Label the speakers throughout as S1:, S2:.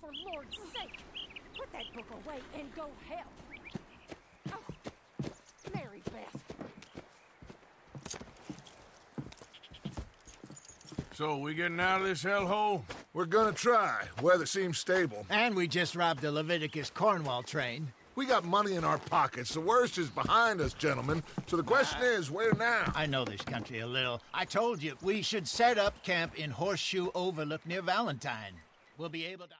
S1: for Lord's sake! Put that book away and go help! Oh, Mary Beth.
S2: So, we getting out of this hellhole?
S3: We're gonna try. Weather seems stable.
S4: And we just robbed a Leviticus Cornwall train.
S3: We got money in our pockets. The worst is behind us, gentlemen. So the question is, where now?
S4: I know this country a little. I told you, we should set up camp in Horseshoe Overlook near Valentine. We'll be able to...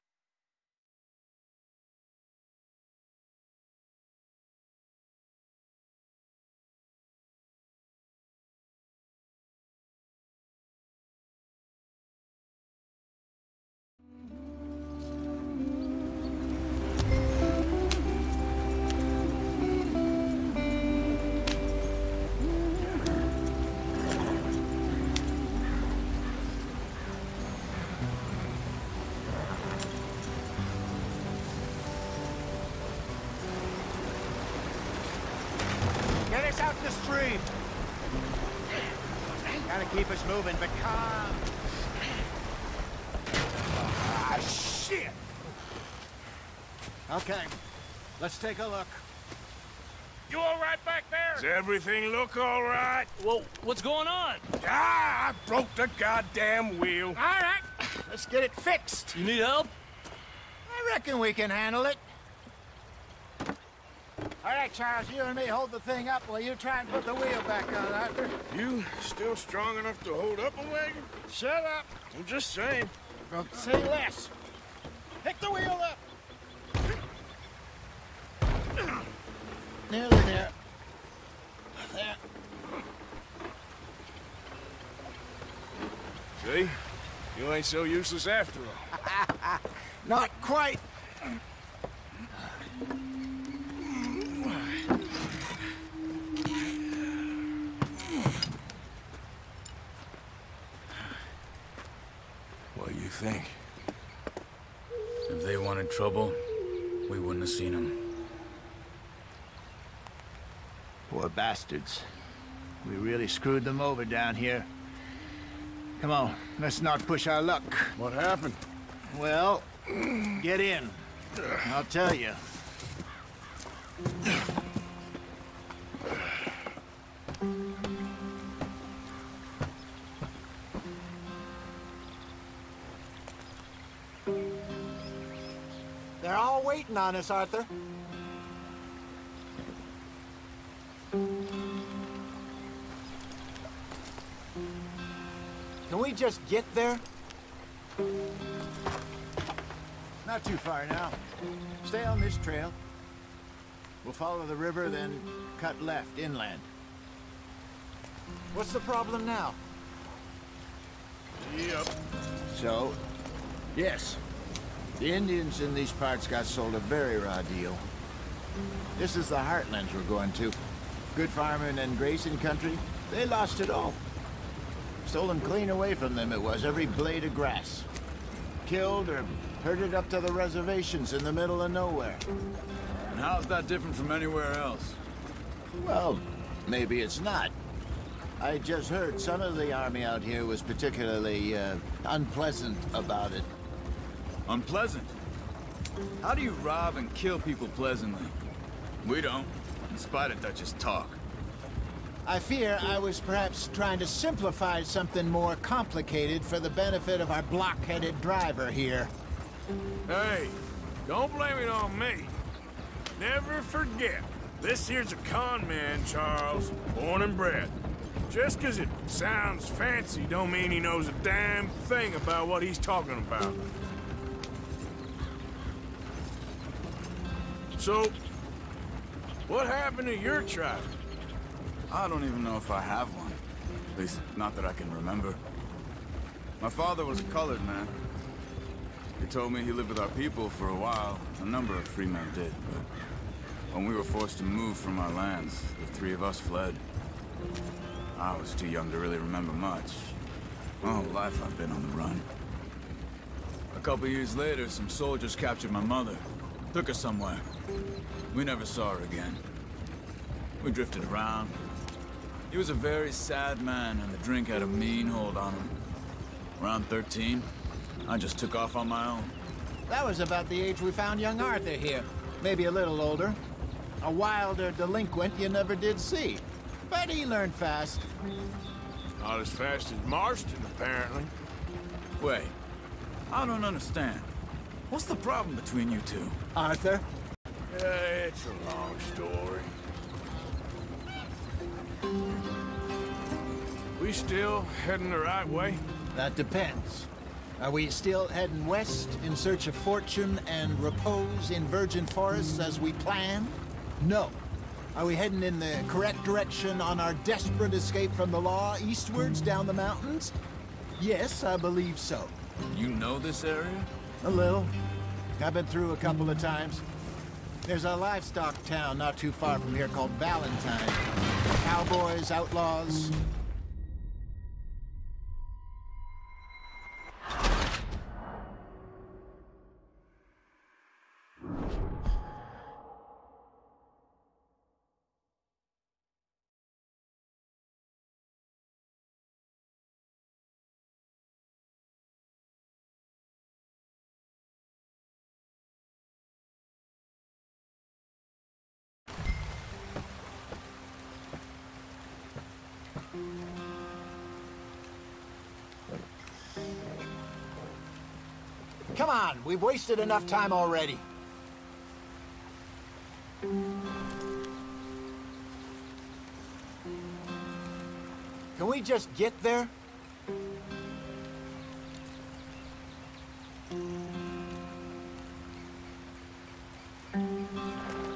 S4: Get us out the stream! Gotta keep us moving, but calm.
S2: Ah, shit!
S4: Okay, let's take a look.
S5: You all right back there?
S2: Does everything look all right?
S5: Whoa, what's going on?
S2: Ah, I broke the goddamn wheel.
S4: All right, let's get it fixed.
S5: You need help?
S4: I reckon we can handle it. All right, Charles, you and me hold the thing up while you try and put the wheel back on, Arthur.
S2: You still strong enough to hold up a wagon?
S4: Shut up.
S2: I'm just saying.
S4: Don't say less. Pick the wheel up. Nearly there. There.
S2: See? You ain't so useless after all.
S4: Not quite.
S2: What do you think?
S6: If they wanted trouble, we wouldn't have seen them.
S4: Poor bastards. We really screwed them over down here. Come on, let's not push our luck.
S2: What happened?
S4: Well, get in. I'll tell you. They're all waiting on us, Arthur. Can we just get there? Not too far now. Stay on this trail. We'll follow the river, then cut left inland. What's the problem now?
S2: Yep.
S4: So, yes. The Indians in these parts got sold a very raw deal. This is the heartlands we're going to. Good farming and grazing country, they lost it all. Stolen clean away from them it was, every blade of grass. Killed or herded up to the reservations in the middle of nowhere.
S6: And how's that different from anywhere else?
S4: Well, maybe it's not. I just heard some of the army out here was particularly, unpleasant about it.
S6: Unpleasant? How do you rob and kill people pleasantly? We don't, in spite of Dutch's talk.
S4: I fear I was perhaps trying to simplify something more complicated for the benefit of our block-headed driver here.
S2: Hey, don't blame it on me. Never forget, this here's a con man, Charles, born and bred. Just 'cause it sounds fancy don't mean he knows a damn thing about what he's talking about. So, what happened to your tribe?
S6: I don't even know if I have one. At least, not that I can remember. My father was a colored man. He told me he lived with our people for a while. A number of free men did, but when we were forced to move from our lands, the three of us fled. I was too young to really remember much. My whole life I've been on the run. A couple years later, some soldiers captured my mother. Took her somewhere. We never saw her again. We drifted around. He was a very sad man, and the drink had a mean hold on him. Around 13, I just took off on my own.
S4: That was about the age we found young Arthur here. Maybe a little older. A wilder delinquent you never did see. But he learned fast.
S2: Not as fast as Marston, apparently.
S6: Wait, I don't understand. What's the problem between you two?
S4: Arthur?
S2: It's a long story. We still heading the right way?
S4: That depends. Are we still heading west in search of fortune and repose in virgin forests as we planned? No. Are we heading in the correct direction on our desperate escape from the law eastwards down the mountains? Yes, I believe so.
S6: You know this area?
S4: A little. I've been through a couple of times. There's a livestock town not too far from here called Valentine. Cowboys, outlaws. Come on, we've wasted enough time already. Can we just get there?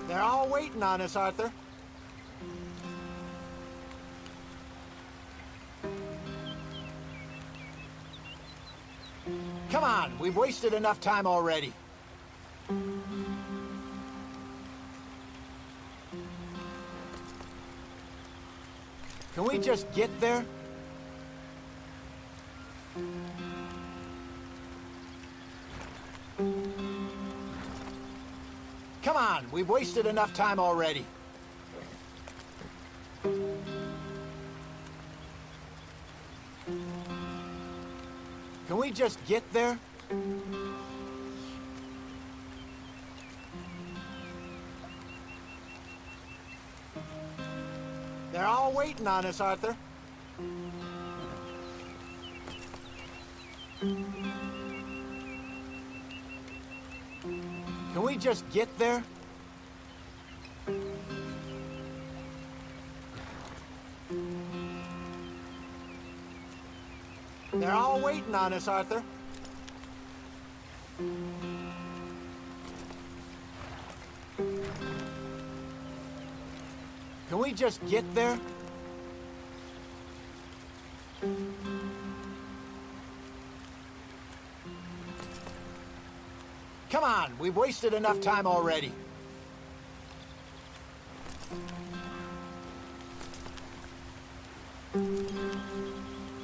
S4: They're all waiting on us, Arthur. Come on, we've wasted enough time already. Can we just get there? Come on, we've wasted enough time already. Can we just get there? They're all waiting on us, Arthur. Can we just get there? They're all waiting on us, Arthur. Can we just get there? Come on, we've wasted enough time already.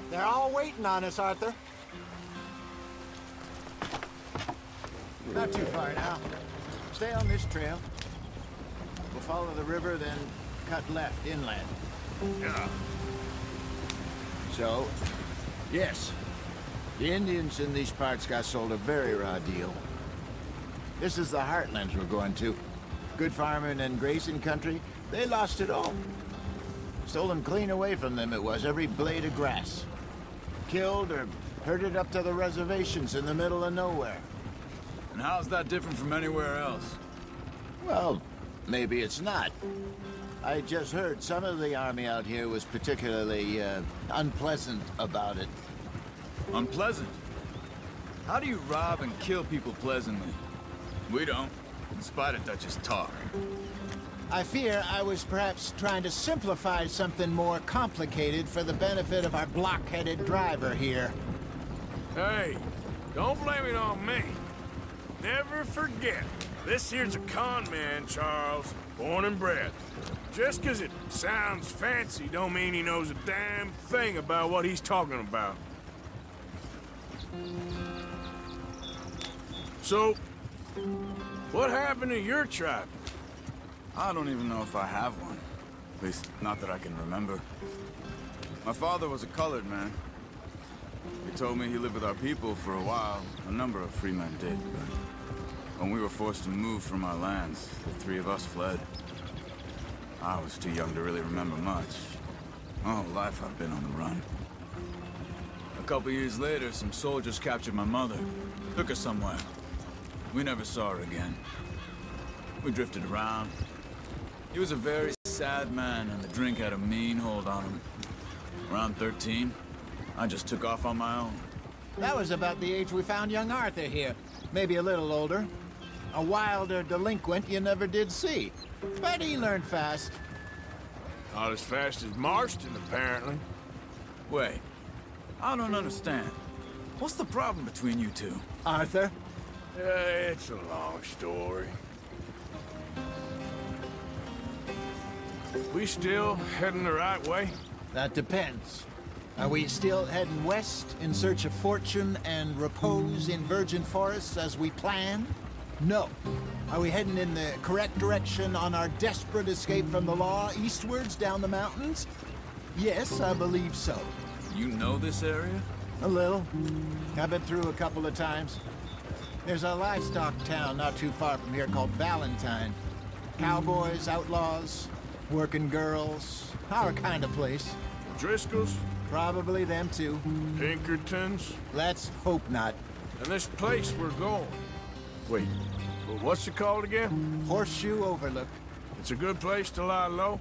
S4: They're all waiting on us, Arthur. Not too far now. Stay on this trail. We'll follow the river, then cut left inland.
S2: Yeah.
S4: So, yes, the Indians in these parts got sold a very raw deal. This is the heartlands we're going to. Good farming and grazing country, they lost it all. Stolen clean away from them it was, every blade of grass. Killed or herded up to the reservations in the middle of nowhere.
S6: And how's that different from anywhere else?
S4: Well, maybe it's not. I just heard some of the army out here was particularly, unpleasant about it.
S6: Unpleasant? How do you rob and kill people pleasantly? We don't, in spite of Dutch's talk.
S4: I fear I was perhaps trying to simplify something more complicated for the benefit of our block-headed driver here.
S2: Hey, don't blame it on me. Never forget, this here's a con man, Charles, born and bred. Just 'cause it sounds fancy don't mean he knows a damn thing about what he's talking about. So, what happened to your tribe?
S6: I don't even know if I have one. At least, not that I can remember. My father was a colored man. He told me he lived with our people for a while. A number of free men did, but when we were forced to move from our lands, the three of us fled. I was too young to really remember much. My whole life I've been on the run. A couple years later, some soldiers captured my mother. Took her somewhere. We never saw her again. We drifted around. He was a very sad man, and the drink had a mean hold on him. Around 13, I just took off on my own.
S4: That was about the age we found young Arthur here. Maybe a little older. A wilder delinquent you never did see. But he learned fast.
S2: Not as fast as Marston, apparently.
S6: Wait, I don't understand. What's the problem between you two?
S4: Arthur?
S2: It's a long story. We still heading the right way?
S4: That depends. Are we still heading west in search of fortune and repose in virgin forests as we planned? No. Are we heading in the correct direction on our desperate escape from the law eastwards down the mountains? Yes, I believe so.
S6: You know this area?
S4: A little. I've been through a couple of times. There's a livestock town not too far from here called Valentine. Cowboys, outlaws, working girls, our kind of place.
S2: Driscoll's?
S4: Probably them too.
S2: Pinkertons?
S4: Let's hope not.
S2: And this place we're going. Wait, well, what's it called again?
S4: Horseshoe Overlook.
S2: It's a good place to lie low?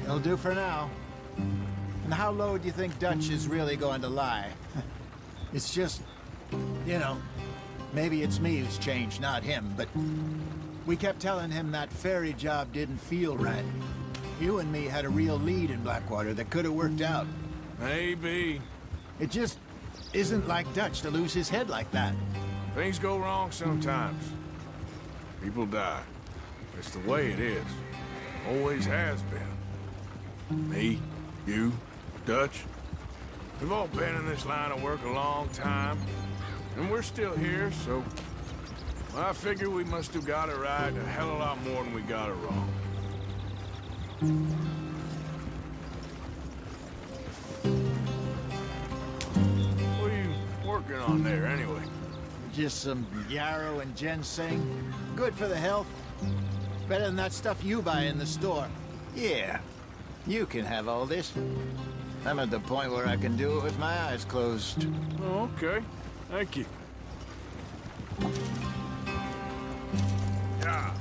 S4: It'll do for now. And how low do you think Dutch is really going to lie? It's just, you know, maybe it's me who's changed, not him, but we kept telling him that ferry job didn't feel right. You and me had a real lead in Blackwater that could have worked out.
S2: Maybe.
S4: It just isn't like Dutch to lose his head like that.
S2: Things go wrong sometimes. People die. It's the way it is. Always has been. Me, you, Dutch. We've all been in this line of work a long time. And we're still here, so... I figure we must have got it right a hell of a lot more than we got it wrong. What are you working on there, anyway?
S4: Just some yarrow and ginseng. Good for the health. Better than that stuff you buy in the store. Yeah, you can have all this. I'm at the point where I can do it with my eyes closed.
S2: Oh, okay. Thank you. Yeah.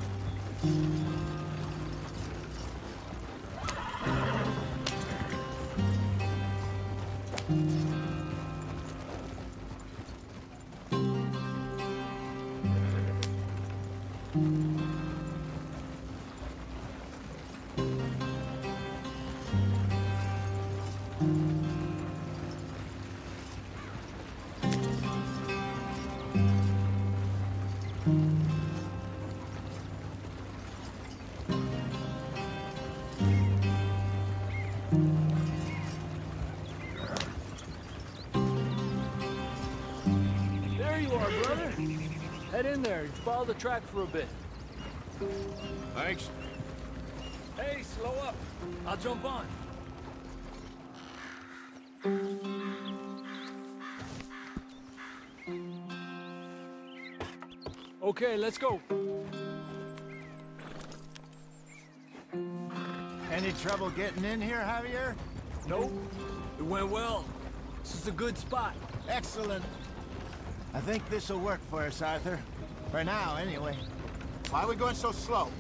S5: There you are, brother. Head in there and follow the track for a bit.
S2: Thanks.
S5: Hey, slow up. I'll jump on. Okay, let's go.
S4: Any trouble getting in here, Javier?
S5: Nope. It went well. This is a good spot.
S4: Excellent. I think this'll work for us, Arthur. For now, anyway. Why are we going so slow?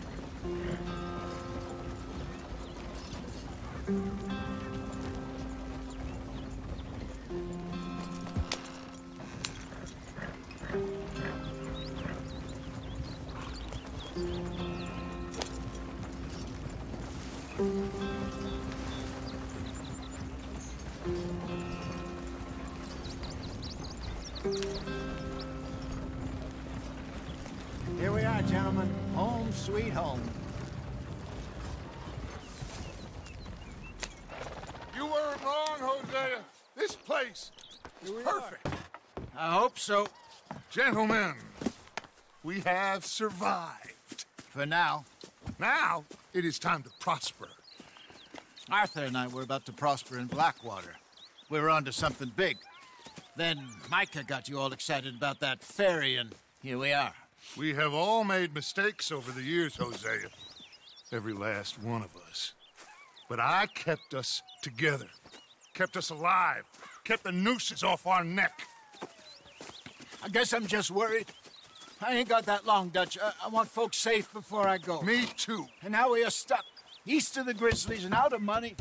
S4: Here we are, gentlemen. Home sweet home.
S3: You weren't wrong, Hosea. This place is perfect.
S4: I hope so.
S3: Gentlemen, we have survived.
S4: For now.
S3: Now, it is time to prosper.
S4: Arthur and I were about to prosper in Blackwater. We were onto something big. Then Micah got you all excited about that ferry, and here we are.
S3: We have all made mistakes over the years, Hosea. Every last one of us. But I kept us together. Kept us alive. Kept the nooses off our neck.
S4: I guess I'm just worried. I ain't got that long, Dutch. I want folks safe before I go.
S3: Me too.
S4: And now we are stuck east of the Grizzlies and out of money,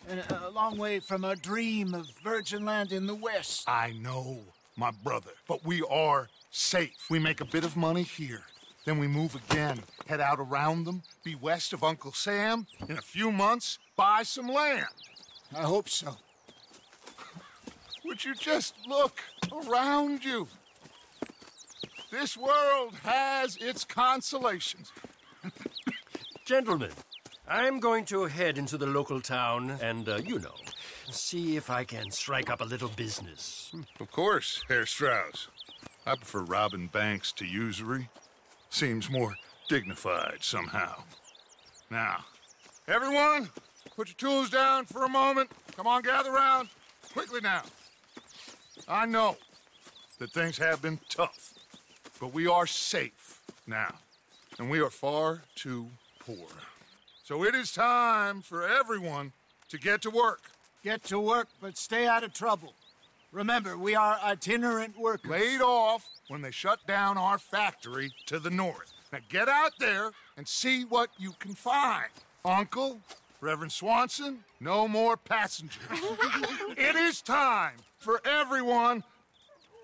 S4: and a long way from our dream of virgin land in the west.
S3: I know, my brother, but we are safe. We make a bit of money here. Then we move again, head out around them, be west of Uncle Sam. In a few months, buy some land.
S4: I hope so.
S3: Would you just look around you? This world has its consolations.
S7: Gentlemen, I'm going to head into the local town and, see if I can strike up a little business.
S3: Of course, Herr Strauss. I prefer robbing banks to usury. Seems more dignified somehow. Now, everyone, put your tools down for a moment. Come on, gather round. Quickly now. I know that things have been tough, but we are safe now, and we are far too poor. So it is time for everyone to get to work.
S4: Get to work, but stay out of trouble. Remember, we are itinerant workers.
S3: Laid off when they shut down our factory to the north. Now get out there and see what you can find. Uncle, Reverend Swanson, no more passengers. It is time for everyone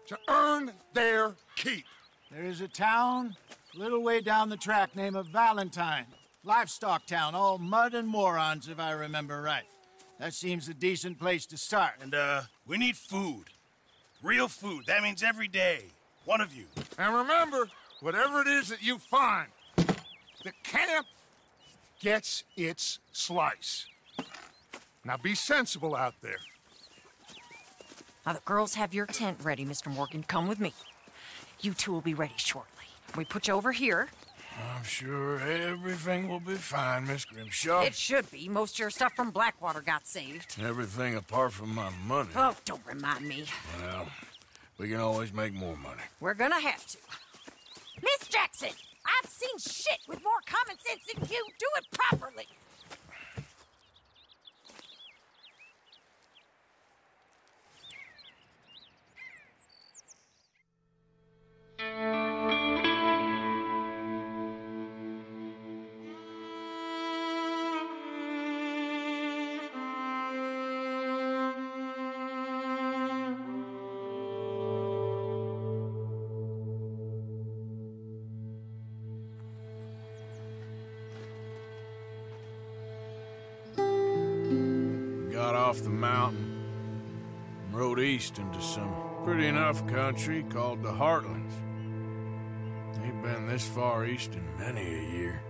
S3: to earn their keep.
S4: There is a town a little way down the track named Valentine. Livestock town, all mud and morons, if I remember right. That seems a decent place to start.
S8: And, we need food. Real food. That means every day. One of you.
S3: And remember, whatever it is that you find, the camp gets its slice. Now be sensible out there.
S1: Now, the girls have your tent ready, Mr. Morgan. Come with me. You two will be ready shortly. We put you over here.
S2: I'm sure everything will be fine, Miss Grimshaw.
S1: It should be. Most of your stuff from Blackwater got saved.
S2: Everything apart from my money.
S1: Oh, don't remind me.
S2: Well, we can always make more money.
S1: We're gonna have to. Miss Jackson, I've seen shit with more common sense than you. Do it properly.
S2: Got off the mountain and rode east into some pretty enough country called the Heartlands. Ain't been this far east in many a year.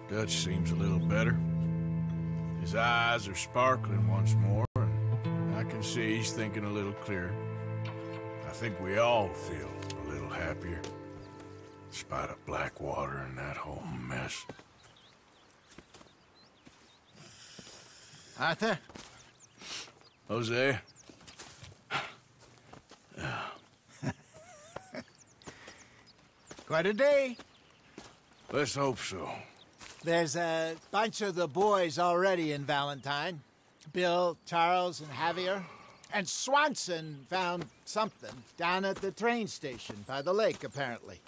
S2: Dutch seems a little better. His eyes are sparkling once more, and I can see he's thinking a little clearer. I think we all feel a little happier, in spite of Blackwater and that whole mess.
S4: Arthur?
S2: Jose?
S4: Quite a day.
S2: Let's hope so.
S4: There's a bunch of the boys already in Valentine. Bill, Charles, and Javier. And Swanson found something down at the train station by the lake, apparently.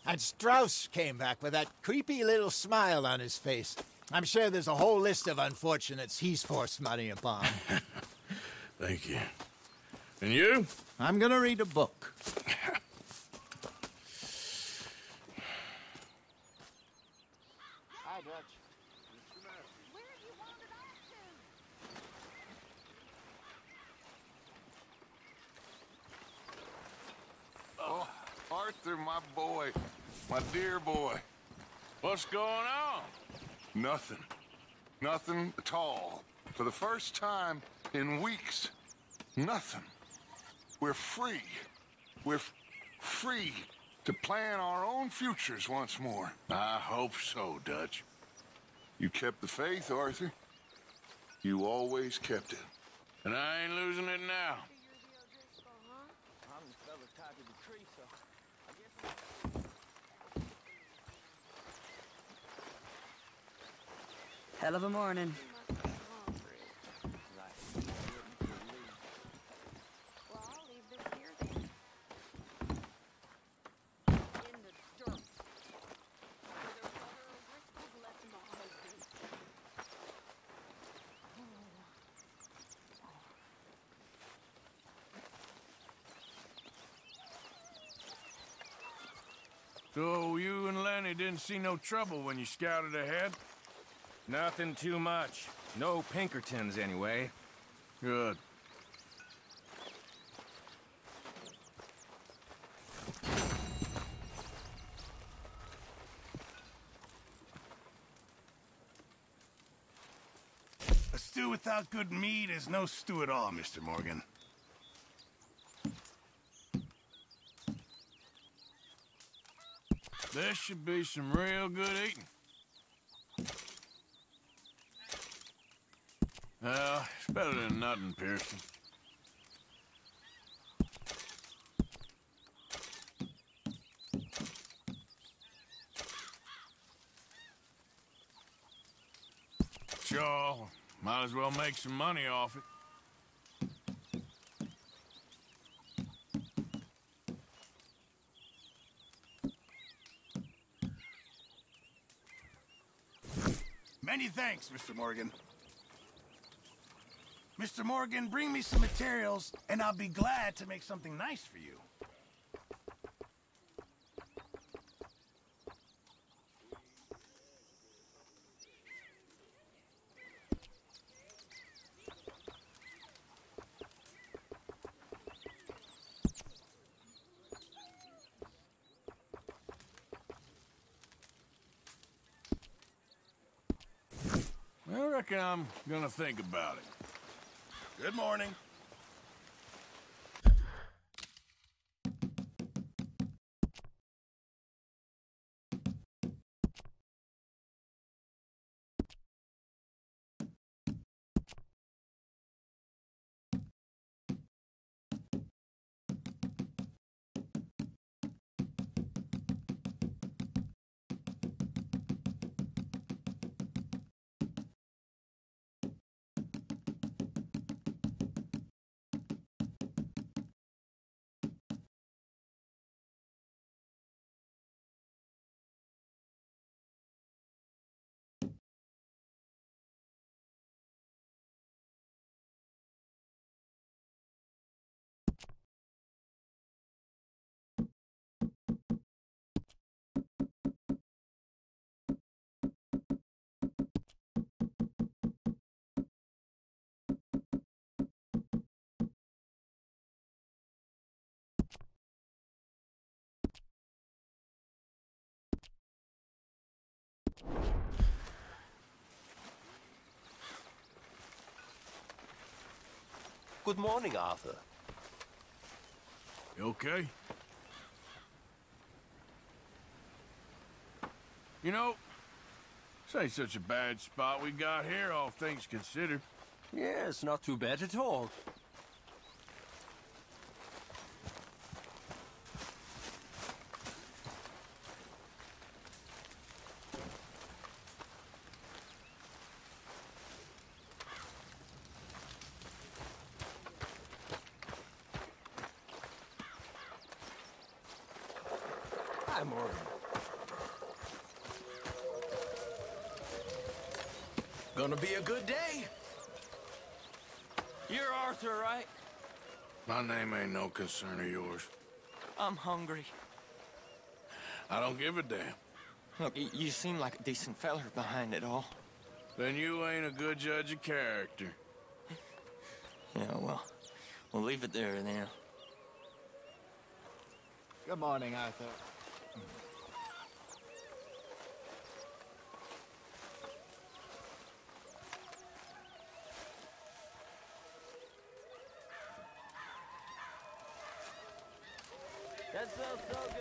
S4: And Strauss came back with that creepy little smile on his face. I'm sure there's a whole list of unfortunates he's forced money upon.
S2: Thank you. And you?
S4: I'm gonna read a book. Hi, Dutch.
S1: Where have you wandered off to?
S3: Oh, Arthur, my boy. My dear boy.
S2: What's going on?
S3: Nothing. Nothing at all. For the first time in weeks, nothing. We're free. We're free to plan our own futures once more.
S2: I hope so, Dutch.
S3: You kept the faith, Arthur. You always kept it.
S2: And I ain't losing it now.
S9: Hell of a morning.
S2: So you and Lenny didn't see no trouble when you scouted ahead?
S10: Nothing too much. No Pinkertons, anyway.
S2: Good.
S8: A stew without good meat is no stew at all, Mr. Morgan.
S2: This should be some real good eating. Well, it's better than nothing, Pearson. Sure, might as well make some money off it.
S8: Many thanks, Mr. Morgan. Mr. Morgan, bring me some materials, and I'll be glad to make something nice for you.
S2: I reckon I'm gonna think about it.
S8: Good morning.
S7: Good morning, Arthur.
S2: You okay? You know, this ain't such a bad spot we got here, all things considered.
S7: Yes, not too bad at all. Hi, Morgan. Gonna be a good day.
S11: You're Arthur, right?
S2: My name ain't no concern of yours.
S11: I'm hungry.
S2: I don't give a damn.
S11: Look, you seem like a decent feller behind it all.
S2: Then you ain't a good judge of character.
S11: Yeah, well, we'll leave it there then.
S4: Good morning, Arthur.
S11: That smells so good.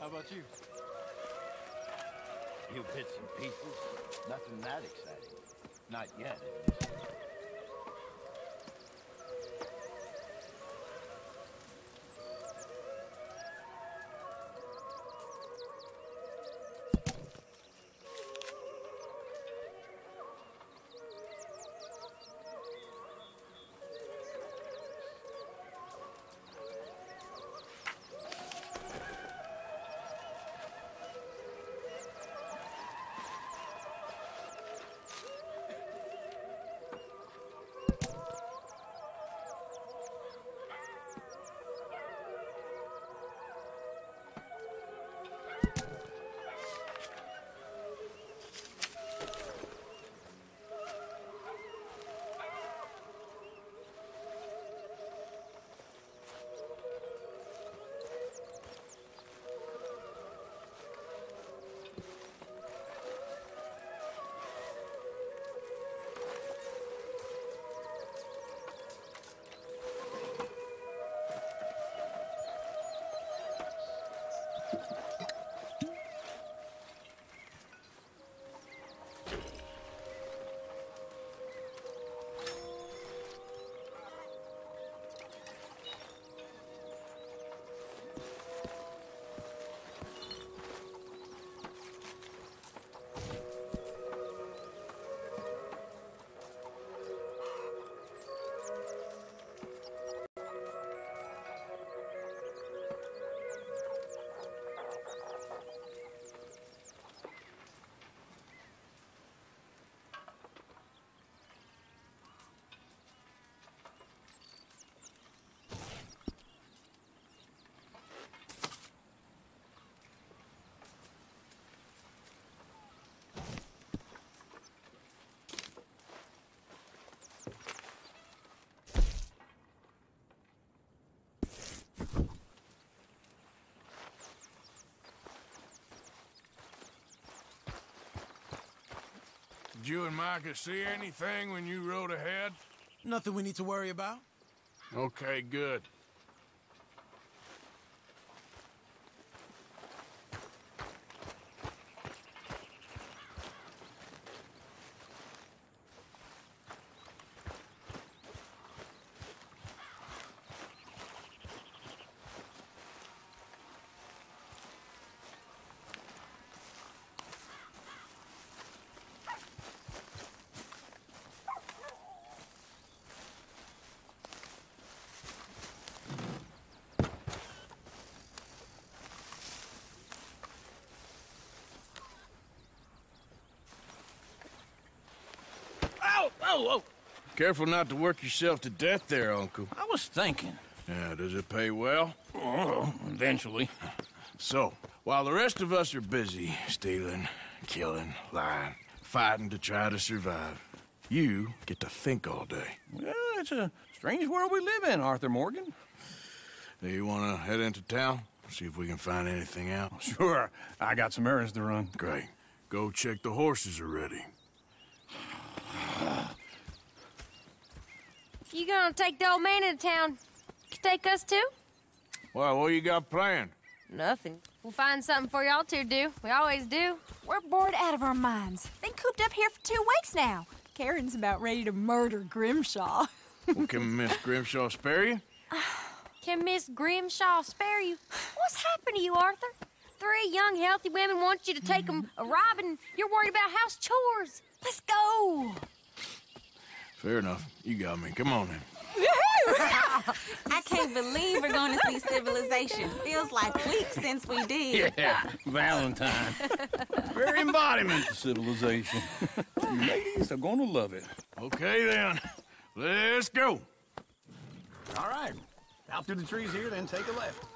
S5: How about you?
S4: Few bits and pieces. Nothing that exciting. Not yet, at least.
S2: Did you and Micah see anything when you rode ahead?
S8: Nothing we need to worry about.
S2: Okay, good. Whoa! Careful not to work yourself to death there, Uncle.
S8: I was thinking.
S2: Yeah, does it pay well?
S8: Oh, eventually.
S2: So, while the rest of us are busy stealing, killing, lying, fighting to try to survive, you get to think all day.
S8: Well, it's a strange world we live in, Arthur Morgan.
S2: Do you want to head into town? See if we can find anything out?
S8: Sure. I got some errands to run.
S2: Great. Go check the horses are ready.
S9: If you gonna take the old man into town, you take us too?
S2: Well, what you got planned?
S9: Nothing. We'll find something for y'all two to do. We always do.
S12: We're bored out of our minds. Been cooped up here for 2 weeks now. Karen's about ready to murder Grimshaw.
S2: Well, can Miss Grimshaw spare you?
S9: Can Miss Grimshaw spare you? What's happened to you, Arthur? 3 young, healthy women want you to take them a robbing. You're worried about house chores. Let's go.
S2: Fair enough. You got me. Come on, then.
S13: I can't believe we're going to see civilization. Feels like weeks since we did.
S8: Yeah, Valentine. Very embodiment of civilization. You ladies are going to love it.
S2: Okay, then. Let's go.
S8: All right. Out through the trees here, then take a left.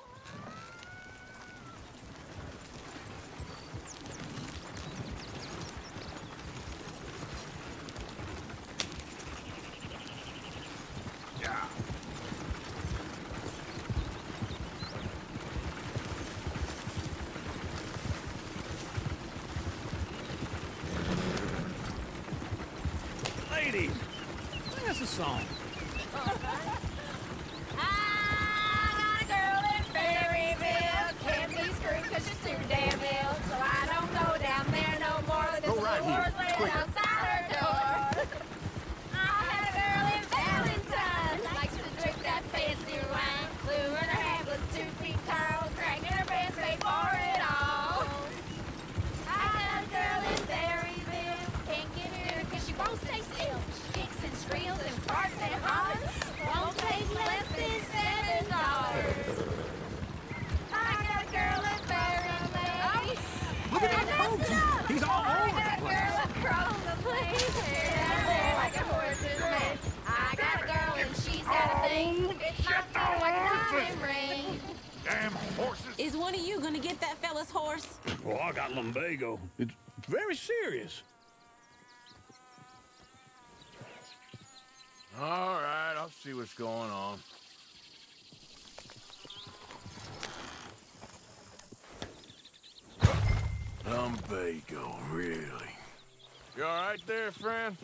S8: Ladies, sing us a song.
S9: I got a girl in Berryville, can't be screwed 'cause she's
S13: Sibylla's horse?
S8: Well, I got lumbago. It's very serious.
S2: All right, I'll see what's going on. Lumbago, really? You all right there, friend?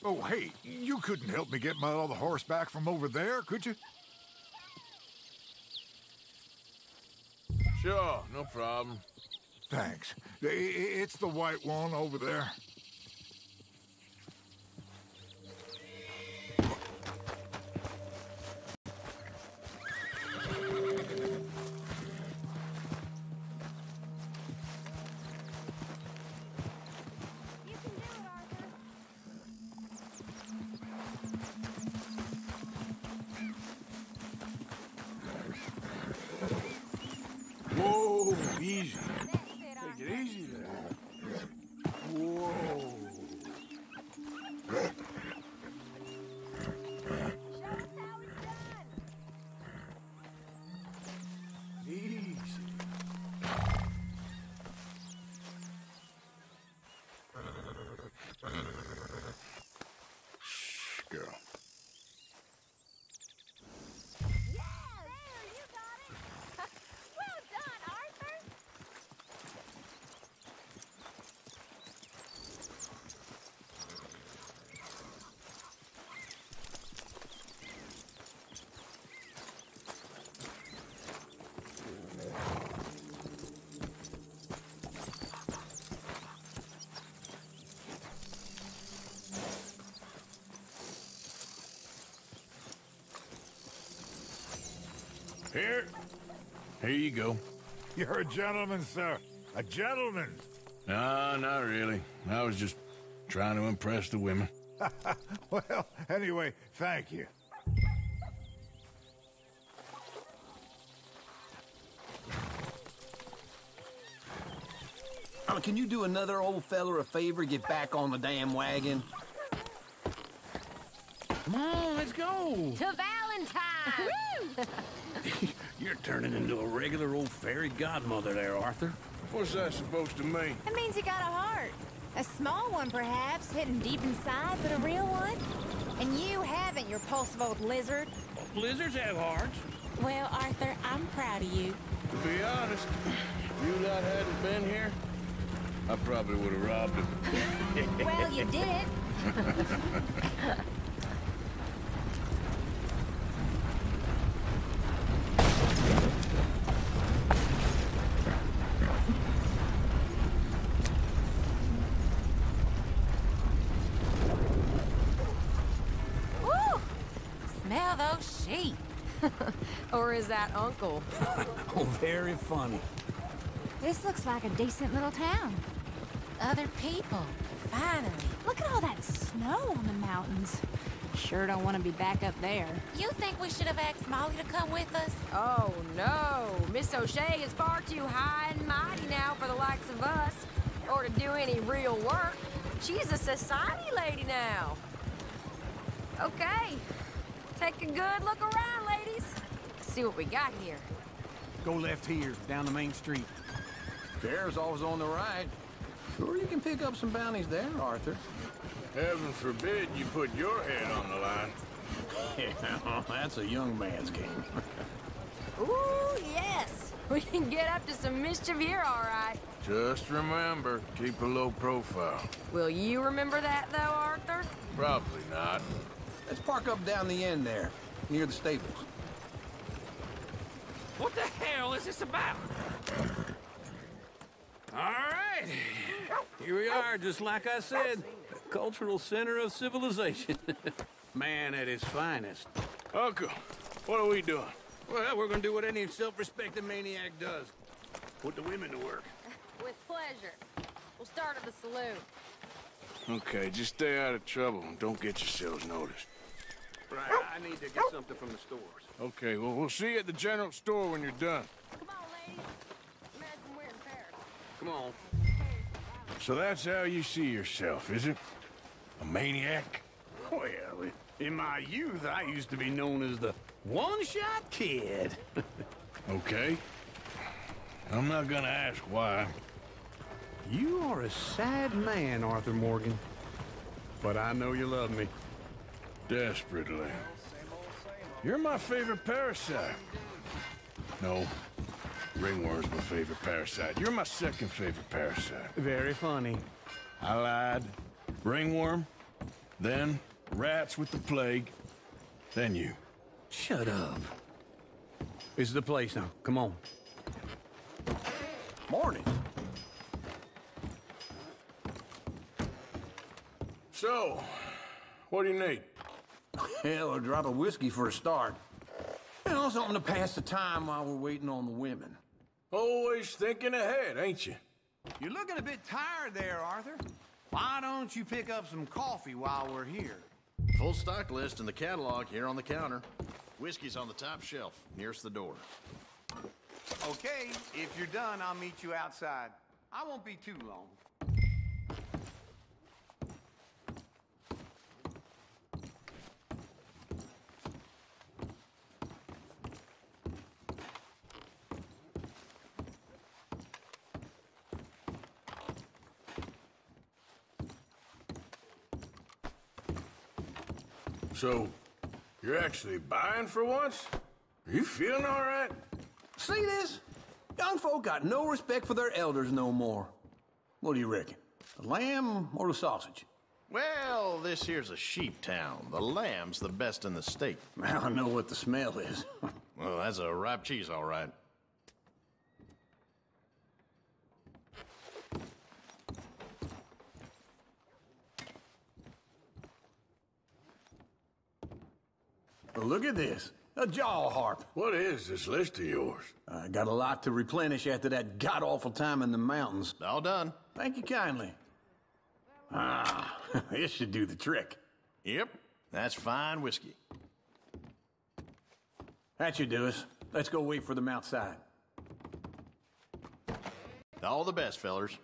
S14: Oh, hey, you couldn't help me get my other horse back from over there, could you?
S2: Sure, no problem.
S14: Thanks. It's the white one over there.
S2: Whoa, easy. Take it easy there. Whoa. Easy.
S14: Shh, girl.
S2: Here you go.
S14: You're a gentleman, sir. A gentleman.
S2: No, not really. I was just trying to impress the women.
S14: Well, anyway, thank you.
S15: Can you do another old feller a favor? Get back on the damn wagon.
S8: Come on, let's go.
S9: To Valentine!
S8: You're turning into a regular old fairy godmother there, Arthur.
S2: What's that supposed to mean?
S12: It means you got a heart. A small one, perhaps, hidden deep inside, but a real one. And you haven't, you repulsive old lizard.
S8: Lizards have hearts.
S13: Well, Arthur, I'm proud of you.
S2: To be honest, if you lot hadn't been here, I probably would have robbed him.
S12: Well, you did it.
S9: Smell those sheep. Or is that Uncle?
S15: Oh, very funny.
S12: This looks like a decent little town.
S9: Other people. Finally.
S12: Look at all that snow on the mountains. Sure don't want to be back up there.
S9: You think we should have asked Molly to come with us?
S16: Oh, no. Miss O'Shea is far too high and mighty now for the likes of us, or to do any real work. She's a society lady now. Okay. Take a good look around, ladies. See what we got here.
S15: Go left here, down the main street. There's always on the right. Sure you can pick up some bounties there, Arthur.
S2: Heaven forbid you put your head on the line.
S15: Yeah, that's a young man's game.
S16: Ooh, yes. We can get up to some mischief here, all right.
S2: Just remember, keep a low profile.
S16: Will you remember that, though, Arthur?
S2: Probably not.
S15: Let's park up down the end there, near the stables.
S8: What the hell is this about? All right. Here we are, just like I said. The cultural center of civilization. Man at his finest.
S2: Uncle, what are we doing?
S8: Well, we're gonna do what any self-respecting maniac does. Put the women to work.
S16: With pleasure. We'll start at the saloon.
S2: Okay, just stay out of trouble and don't get yourselves noticed.
S8: Right, I need to get something from the stores.
S2: Okay, well, we'll see you at the general store when you're done.
S16: Come on, ladies. Imagine we're in Paris.
S8: Come on.
S2: So that's how you see yourself, is it? A maniac?
S8: Well, in my youth, I used to be known as the one-shot kid.
S2: Okay. I'm not gonna ask why.
S8: You are a sad man, Arthur Morgan. But I know you love me.
S2: Desperately. You're my favorite parasite. No, ringworm's my favorite parasite. You're my second favorite parasite.
S8: Very funny.
S2: I lied. Ringworm, then rats with the plague, then you.
S8: Shut up. This is the place now. Come on. Morning.
S2: So, what do you need?
S8: Hell, a drop of whiskey for a start. You know, something to pass the time while we're waiting on the women.
S2: Always thinking ahead, ain't you?
S15: You're looking a bit tired there, Arthur. Why don't you pick up some coffee while we're here?
S17: Full stock list in the catalog here on the counter. Whiskey's on the top shelf, nearest the door.
S15: Okay, if you're done, I'll meet you outside. I won't be too long.
S2: So, you're actually buying for once? Are you feeling all right?
S8: See this? Young folk got no respect for their elders no more. What do you reckon? The lamb or the sausage?
S17: Well, this here's a sheep town. The lamb's the best in the state.
S8: I know what the smell is.
S17: Well, that's a ripe cheese, all right.
S8: Well, look at this. A jaw harp.
S2: What is this list of yours?
S8: I got a lot to replenish after that god-awful time in the mountains.
S17: All done.
S8: Thank you kindly. Ah, this should do the trick.
S17: Yep, that's fine whiskey.
S8: That should do us. Let's go wait for them outside.
S17: All the best, fellers.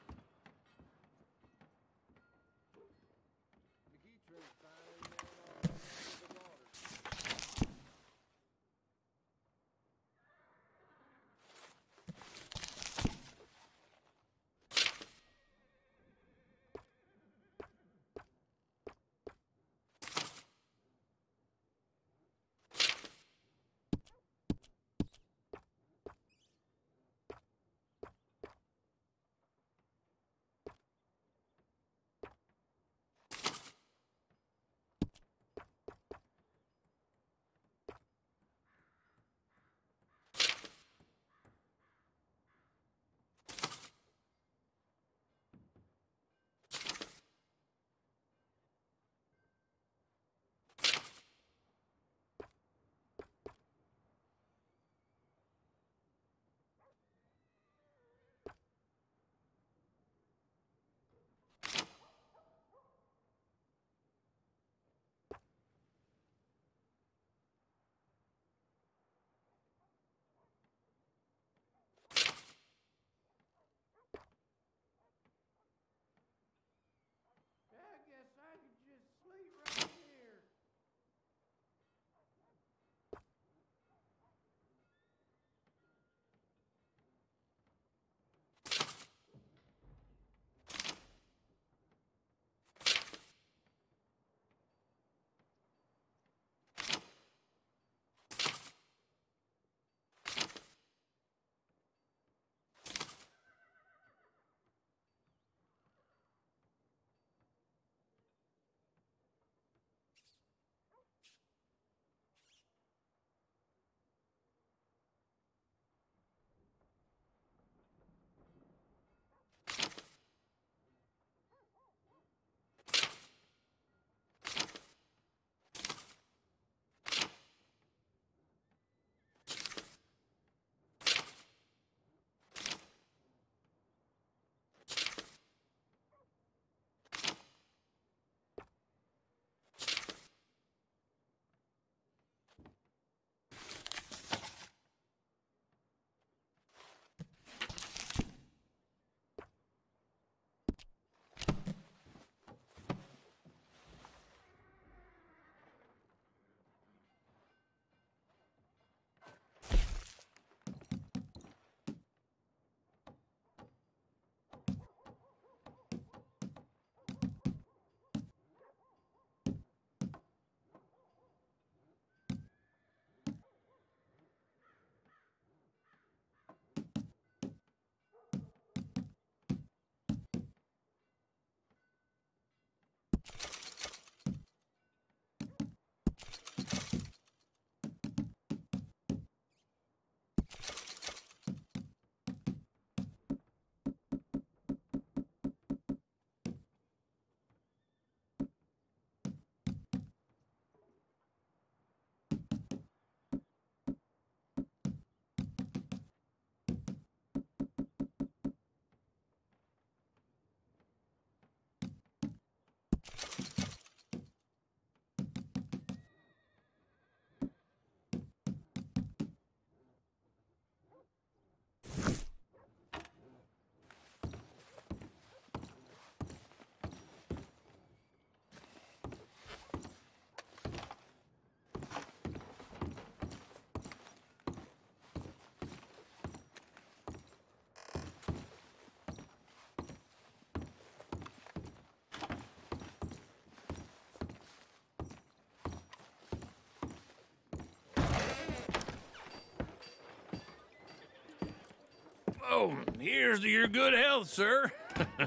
S8: So, here's to your good health, sir.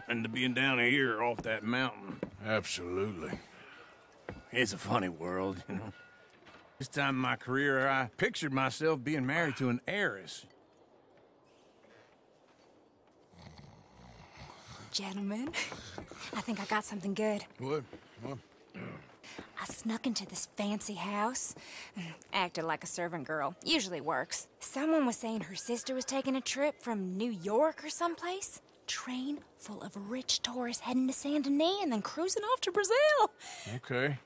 S8: And to being down here off that mountain.
S2: Absolutely.
S8: It's a funny world, you know. This time in my career, I pictured myself being married to an heiress.
S18: Gentlemen, I think I got something good.
S2: What?
S18: I snuck into this fancy house. Acted like a servant girl. Usually works. Someone was saying her sister was taking a trip from New York or someplace. Train full of rich tourists heading to Saint Denis and then cruising off to Brazil.
S2: Okay.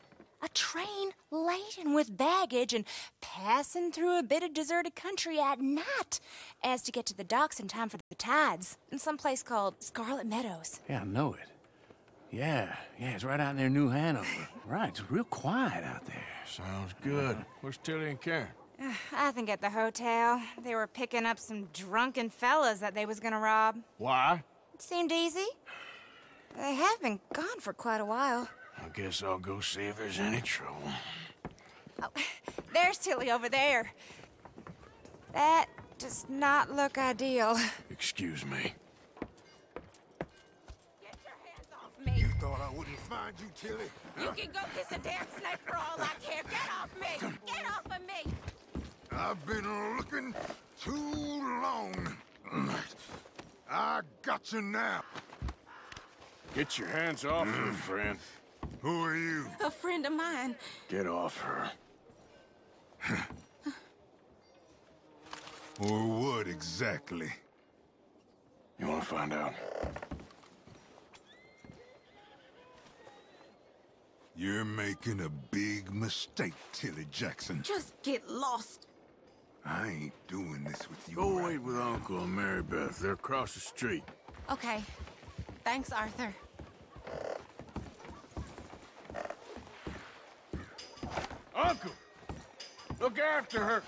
S18: A train laden with baggage and passing through a bit of deserted country at night as to get to the docks in time for the tides in some place called Scarlet Meadows.
S8: Yeah, I know it. Yeah, it's right out near New Hanover. Right, it's real quiet out there.
S2: Sounds good. Where's Tilly and Karen?
S18: I think at the hotel. They were picking up some drunken fellas that they was gonna rob.
S2: Why?
S18: It seemed easy. They have been gone for quite a while.
S2: I guess I'll go see if there's any trouble.
S18: Oh, there's Tilly over there. That does not look ideal.
S2: Excuse me.
S18: Get your hands off me.
S14: You thought I wouldn't find you, Tilly?
S13: You can go kiss a damn snake for all I care. Get off me! Get off of me!
S14: I've been looking too long. I got you now.
S2: Get your hands off her, friend.
S14: Who are you?
S13: A friend of mine.
S2: Get off her.
S14: Or what exactly?
S2: You want to find out?
S14: You're making a big mistake, Tilly Jackson.
S13: Just get lost.
S14: I ain't doing this with you.
S2: Go wait with Uncle and Mary Beth. They're across the street.
S13: Okay. Thanks, Arthur.
S2: Uncle! Look after her.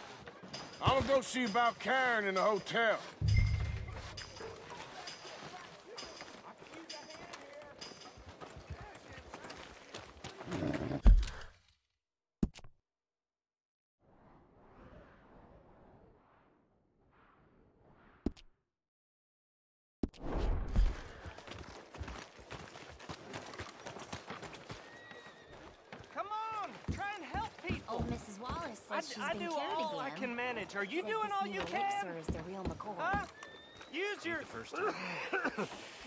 S2: I'm gonna go see about Karen in the hotel.
S19: Come on, try and help people.
S9: Oh, Mrs. Wallace says she's
S19: I
S9: been
S19: do
S9: cured
S19: all I
S9: again.
S19: can manage. Are you
S9: Says
S19: doing
S9: this
S19: all
S9: new
S19: you can?
S9: elixir is the real McCoy.
S19: Huh? Use your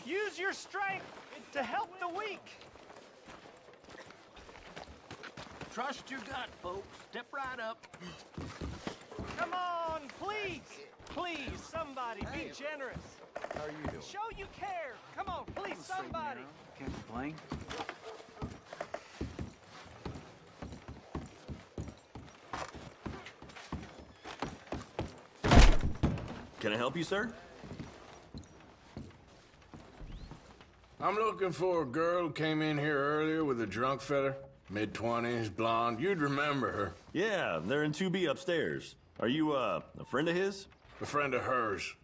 S19: use your strength to help the weak.
S15: Trust your gut, folks. Step right up.
S19: Come on, please, please, somebody, be generous.
S15: How are you doing?
S19: Show you care. Come on, please, somebody.
S15: Can't complain.
S11: Can I help you, sir?
S2: I'm looking for a girl who came in here earlier with a drunk fella. Mid-20s, blonde. You'd remember her.
S11: Yeah, they're in 2B upstairs. Are you, a friend of his?
S2: A friend of hers.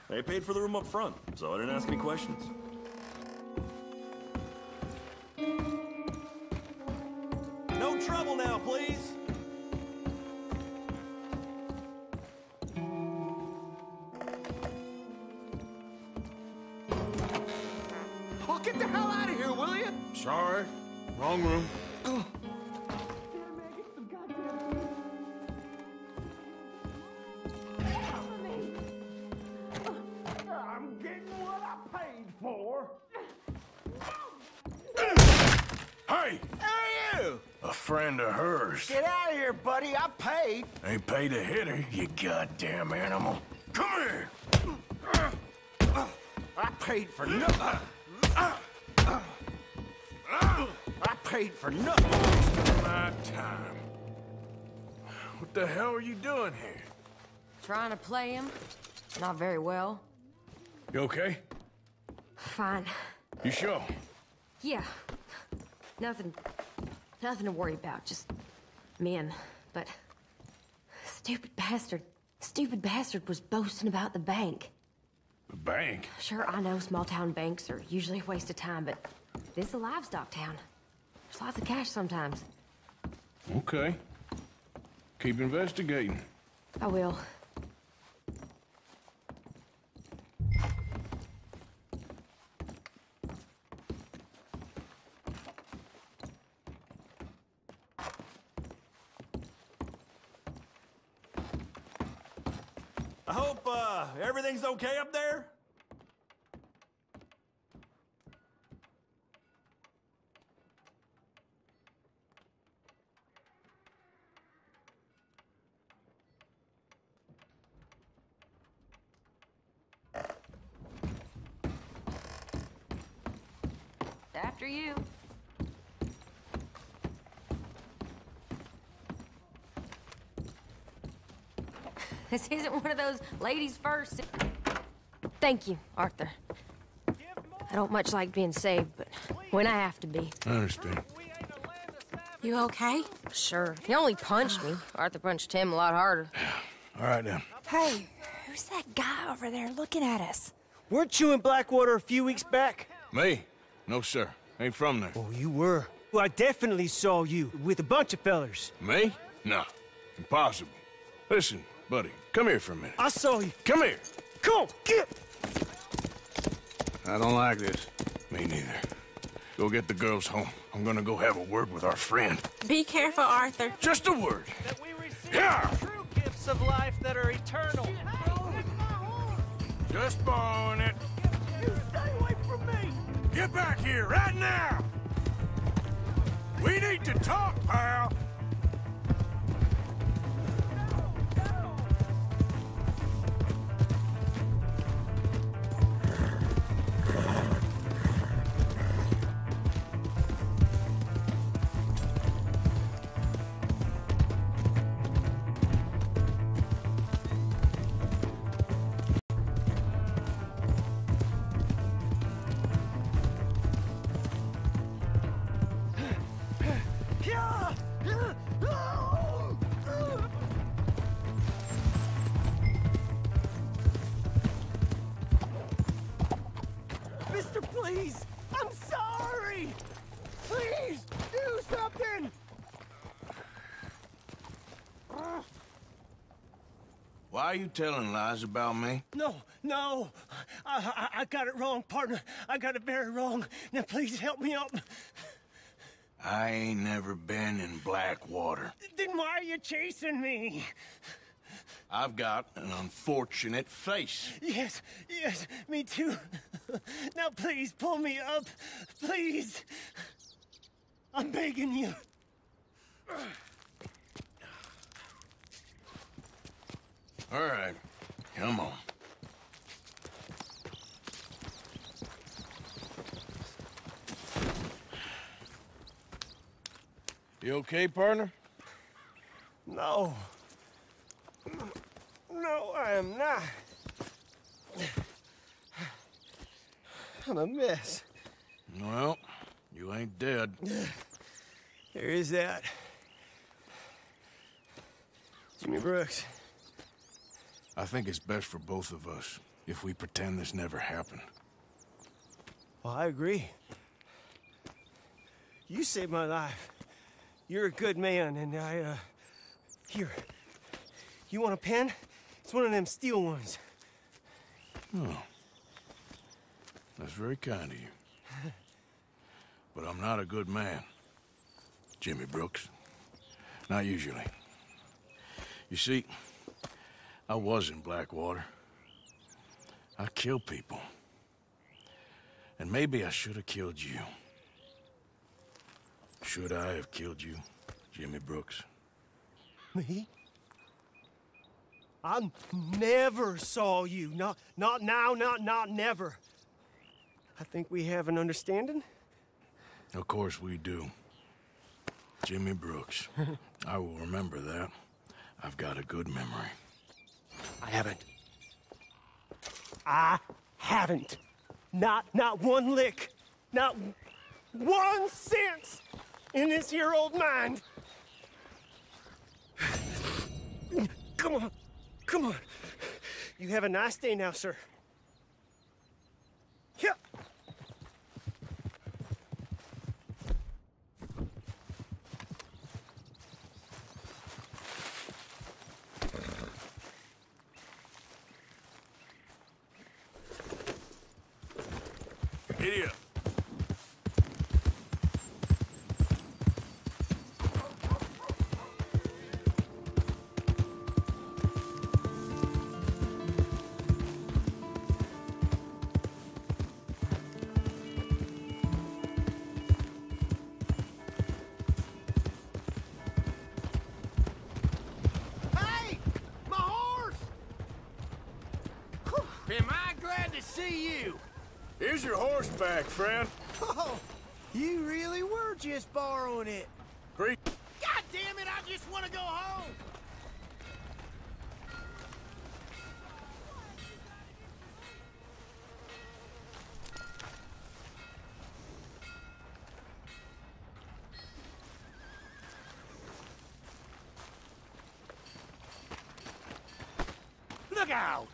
S11: They paid for the room up front, so I didn't ask any questions. No trouble now, please.
S15: Oh, get the hell out of here, will you?
S2: Sorry. Wrong room.
S19: I'm getting what I paid for.
S2: Hey!
S15: Who are you?
S2: A friend of hers.
S15: Get out of here, buddy. I paid.
S2: Ain't paid to hit her, you goddamn animal. Come here!
S15: I paid for nothing. I paid for nothing.
S2: Wasting my time. What the hell are you doing here?
S16: Trying to play him. Not very well.
S2: You okay?
S16: Fine.
S2: You sure?
S16: Yeah. Nothing to worry about. Just men. But stupid bastard was boasting about the bank.
S2: The bank?
S16: Sure, I know small town banks are usually a waste of time, but this is a livestock town. There's lots of cash sometimes.
S2: Okay. Keep investigating.
S16: I will.
S17: I hope, everything's okay up there?
S16: After you. This isn't one of those ladies first. Thank you, Arthur. I don't much like being saved, but when I have to be.
S2: I understand.
S18: You okay?
S16: Sure. He only punched me. Arthur punched him a lot harder.
S2: All right, then.
S18: Hey, who's that guy over there looking at us?
S5: Weren't you in Blackwater a few weeks back?
S2: Me? No, sir. Ain't from there.
S5: Oh, you were. Well, I definitely saw you with a bunch of fellers.
S2: Me? No. Impossible. Listen, buddy, come here for a minute.
S5: I saw you.
S2: Come here.
S5: Come on, get!
S2: I don't like this. Me neither. Go get the girls home. I'm gonna go have a word with our friend.
S13: Be careful, Arthur.
S2: Just a word.
S5: That we receive
S2: Yeah!
S5: true gifts of life that are eternal.
S2: Just borrowing it.
S19: You stay away from me!
S2: Get back here right now! We need to talk, pal!
S19: Mister, please! I'm sorry! Please, do something!
S2: Why are you telling lies about me?
S5: No. I got it wrong, partner. I got it very wrong. Now, please help me up.
S2: I ain't never been in Blackwater.
S5: Then why are you chasing me?
S2: I've got an unfortunate face.
S5: Yes, me too. Now, please, pull me up. Please. I'm begging you.
S2: All right, come on. You okay, partner?
S5: No. No, I am not. I'm a mess.
S2: Well, you ain't dead.
S5: There is that. Jimmy Brooks.
S2: I think it's best for both of us if we pretend this never happened.
S5: Well, I agree. You saved my life. You're a good man, and here. You want a pen? It's one of them steel ones.
S2: Oh. That's very kind of you. But I'm not a good man, Jimmy Brooks. Not usually. You see, I was in Blackwater. I killed people. And maybe I should have killed you. Should I have killed you, Jimmy Brooks?
S5: Me? I never saw you. Not now, not never. I think we have an understanding.
S2: Of course we do. Jimmy Brooks. I will remember that. I've got a good memory.
S5: I haven't. Not one lick. Not 1 cent in this here old mind. Come on. You have a nice day now, sir. Yeah.
S2: Giddy up.
S5: Hey! My horse! Am I glad to see you?
S2: Here's your horseback, friend.
S5: Oh, you really were just borrowing it.
S2: Great.
S5: God damn it, I just want to go home! Look out!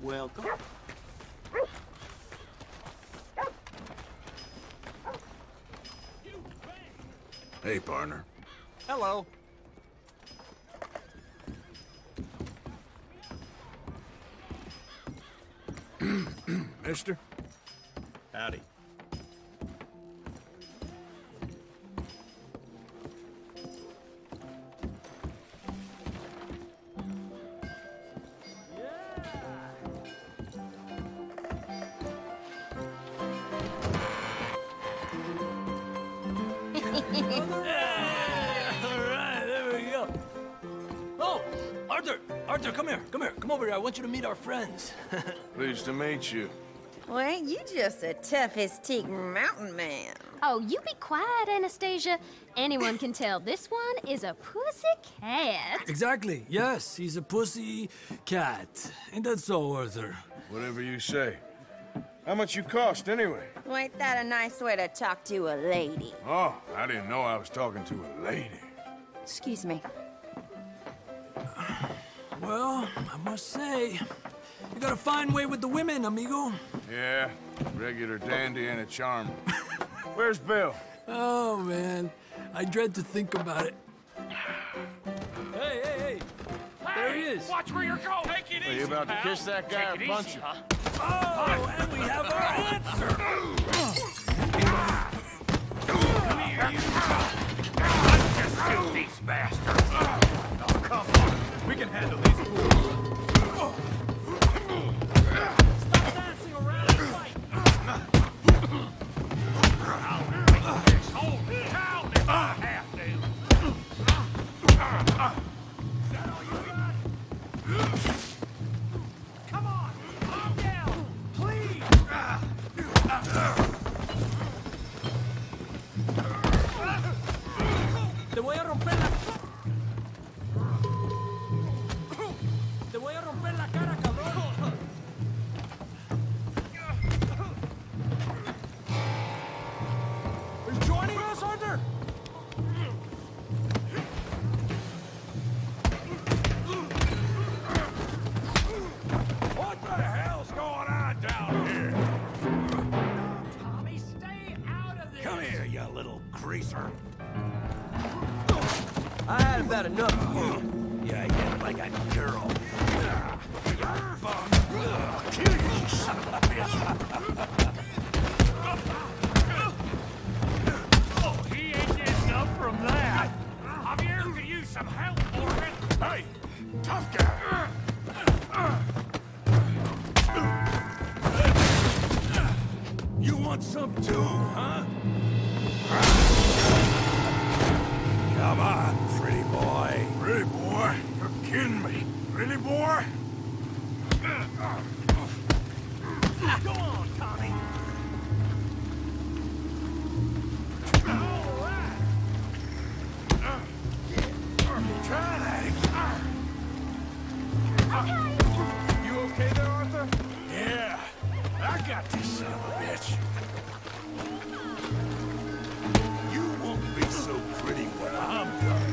S5: Welcome.
S2: Hey, partner.
S5: Hello.
S2: Mister?
S17: Howdy.
S20: Alright, there we go. Oh, Arthur! Arthur, come here, come here. Come over here. I want you to meet our friends.
S2: Pleased to meet you.
S21: Well, ain't you just a tough-as-teak mountain man?
S9: Oh, you be quiet, Anastasia. Anyone can tell this one is a pussy cat.
S20: Exactly. Yes, he's a pussy cat. Ain't that so, Arthur?
S2: Whatever you say. How much you cost, anyway?
S21: Well, ain't that a nice way to talk to a lady?
S2: Oh, I didn't know I was talking to a lady.
S21: Excuse me.
S20: Well, I must say, you got a fine way with the women, amigo.
S2: Yeah, regular dandy and a charm. Where's Bill?
S20: Oh, man. I dread to think about it. Hey, hey, hey! There he is!
S10: Watch where you're going! Take it
S2: Are you about to kiss that guy or punch him?
S20: Oh, and we have our answer!
S10: Come here, you! Let's just shoot these bastards! Oh, come on! We can handle these fools!
S5: Stop dancing around and fight!
S10: I'll take this whole town if I have to! Is that all you got?
S5: Come on! Calm down! Please! Te voy a romper la... Te voy a romper la cara, cabrón! Are you joining us, Arthur?
S10: What the hell's going on down here?
S5: Tommy, stay out of this!
S10: Come here, you little greaser.
S5: I had about enough of you.
S10: Yeah, yeah, like a girl. I'll kill you, you son of a bitch. Oh, he ain't getting up from that. Javier could use some help for it. Hey, tough guy. You want some too, huh? Come on, pretty boy. Pretty boy? You're kidding me. Really, boy?
S5: Go on, Tommy. All right.
S2: Try that again.
S10: You okay there, Arthur?
S2: Yeah, I got this son of a bitch.
S10: You won't be so pretty when I'm done.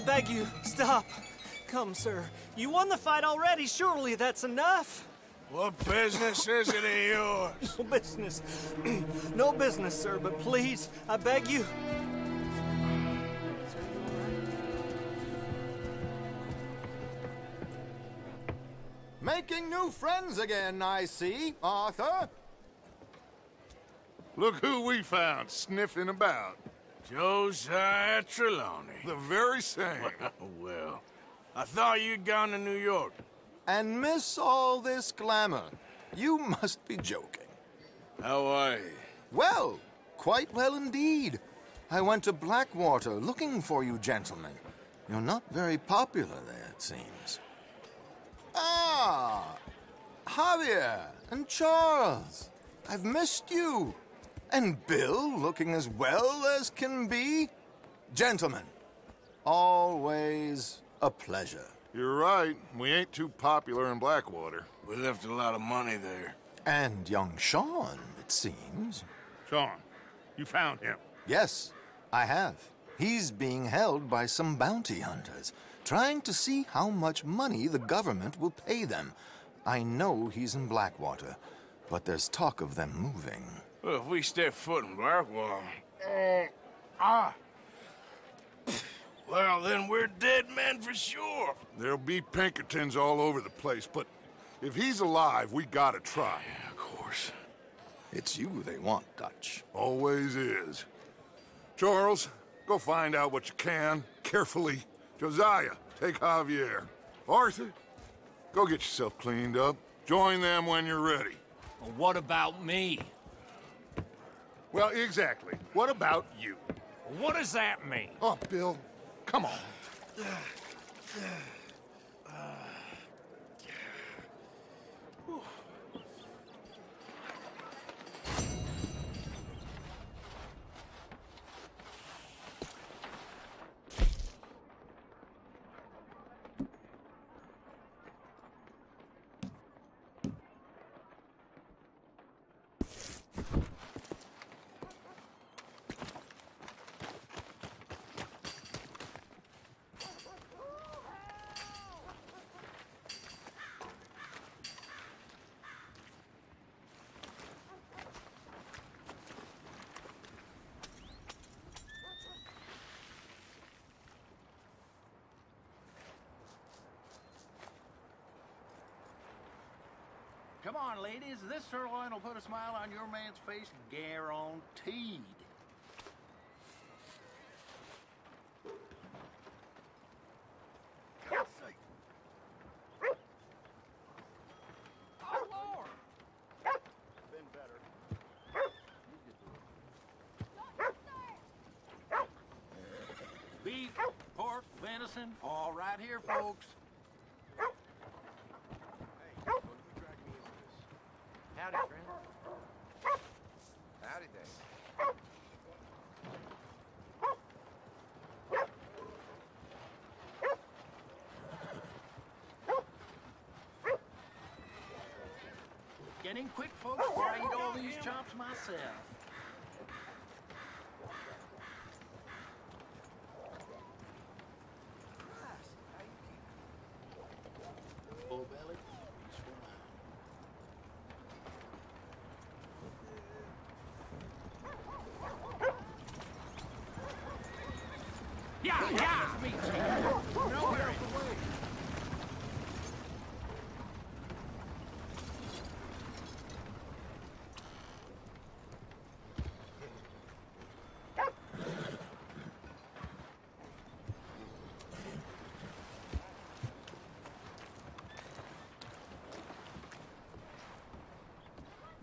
S5: beg you, stop. Come, sir. You won the fight already. Surely that's enough.
S2: What business is it of yours?
S5: No business. No business, sir, but please, I beg you.
S6: Making new friends again, I see, Arthur.
S3: Look who we found sniffing about.
S2: Josiah Trelawney.
S3: The very same.
S2: Well, I thought you'd gone to New York.
S6: And miss all this glamour. You must be joking.
S2: How are you?
S6: Well, quite well indeed. I went to Blackwater looking for you gentlemen. You're not very popular there, it seems. Ah, Javier and Charles. I've missed you. And Bill looking as well as can be. Gentlemen, always a pleasure.
S3: You're right. We ain't too popular in Blackwater.
S2: We left a lot of money there.
S6: And young Sean, it seems.
S3: Sean, you found him?
S6: Yes, I have. He's being held by some bounty hunters, trying to see how much money the government will pay them. I know he's in Blackwater, but there's talk of them moving.
S2: Well, if we step foot in Blackwater... Well, then we're dead men for sure.
S3: There'll be Pinkertons all over the place, but if he's alive, we gotta try.
S2: Yeah, of course.
S6: It's you they want, Dutch.
S3: Always is. Charles, go find out what you can, carefully. Josiah, take Javier. Arthur, go get yourself cleaned up. Join them when you're ready.
S10: Well, what about me?
S3: Well, exactly. What about you?
S10: What does that mean?
S3: Oh, Bill, come on.
S17: Come on, ladies. This sirloin will put a smile on your man's face, guaranteed. God's sake. Oh, Lord! Been better. Beef, pork, venison, all right here, folks.
S4: Howdy, friend. Howdy there.
S17: Getting quick, folks, before I eat all these chops myself. Full belly, peaceful mind.
S10: Yeah, yeah!
S17: Nowhere the way.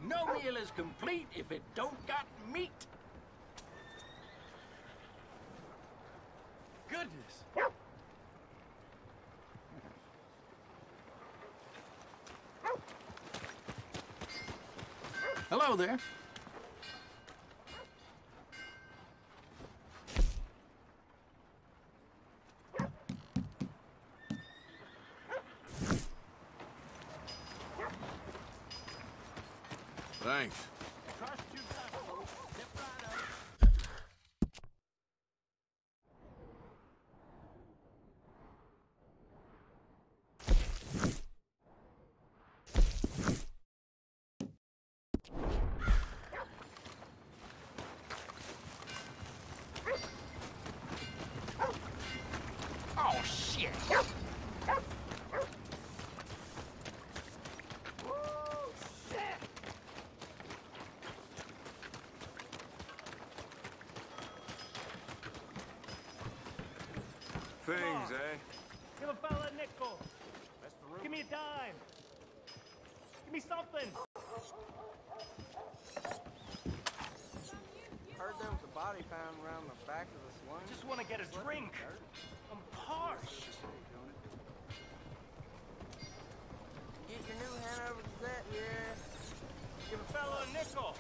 S17: No meal is complete if it don't got meat. Goodness. Hello there.
S2: Thanks.
S17: Trust you got, folks. Step right up.
S10: Thanks, eh?
S1: Give a fella a nickel. Give me a dime. Give me something.
S5: Heard there was a body found around the back of the saloon.
S1: Just want to get a drink. I'm parched.
S5: Get your new Hanover Gazette here.
S1: Give a fella a nickel.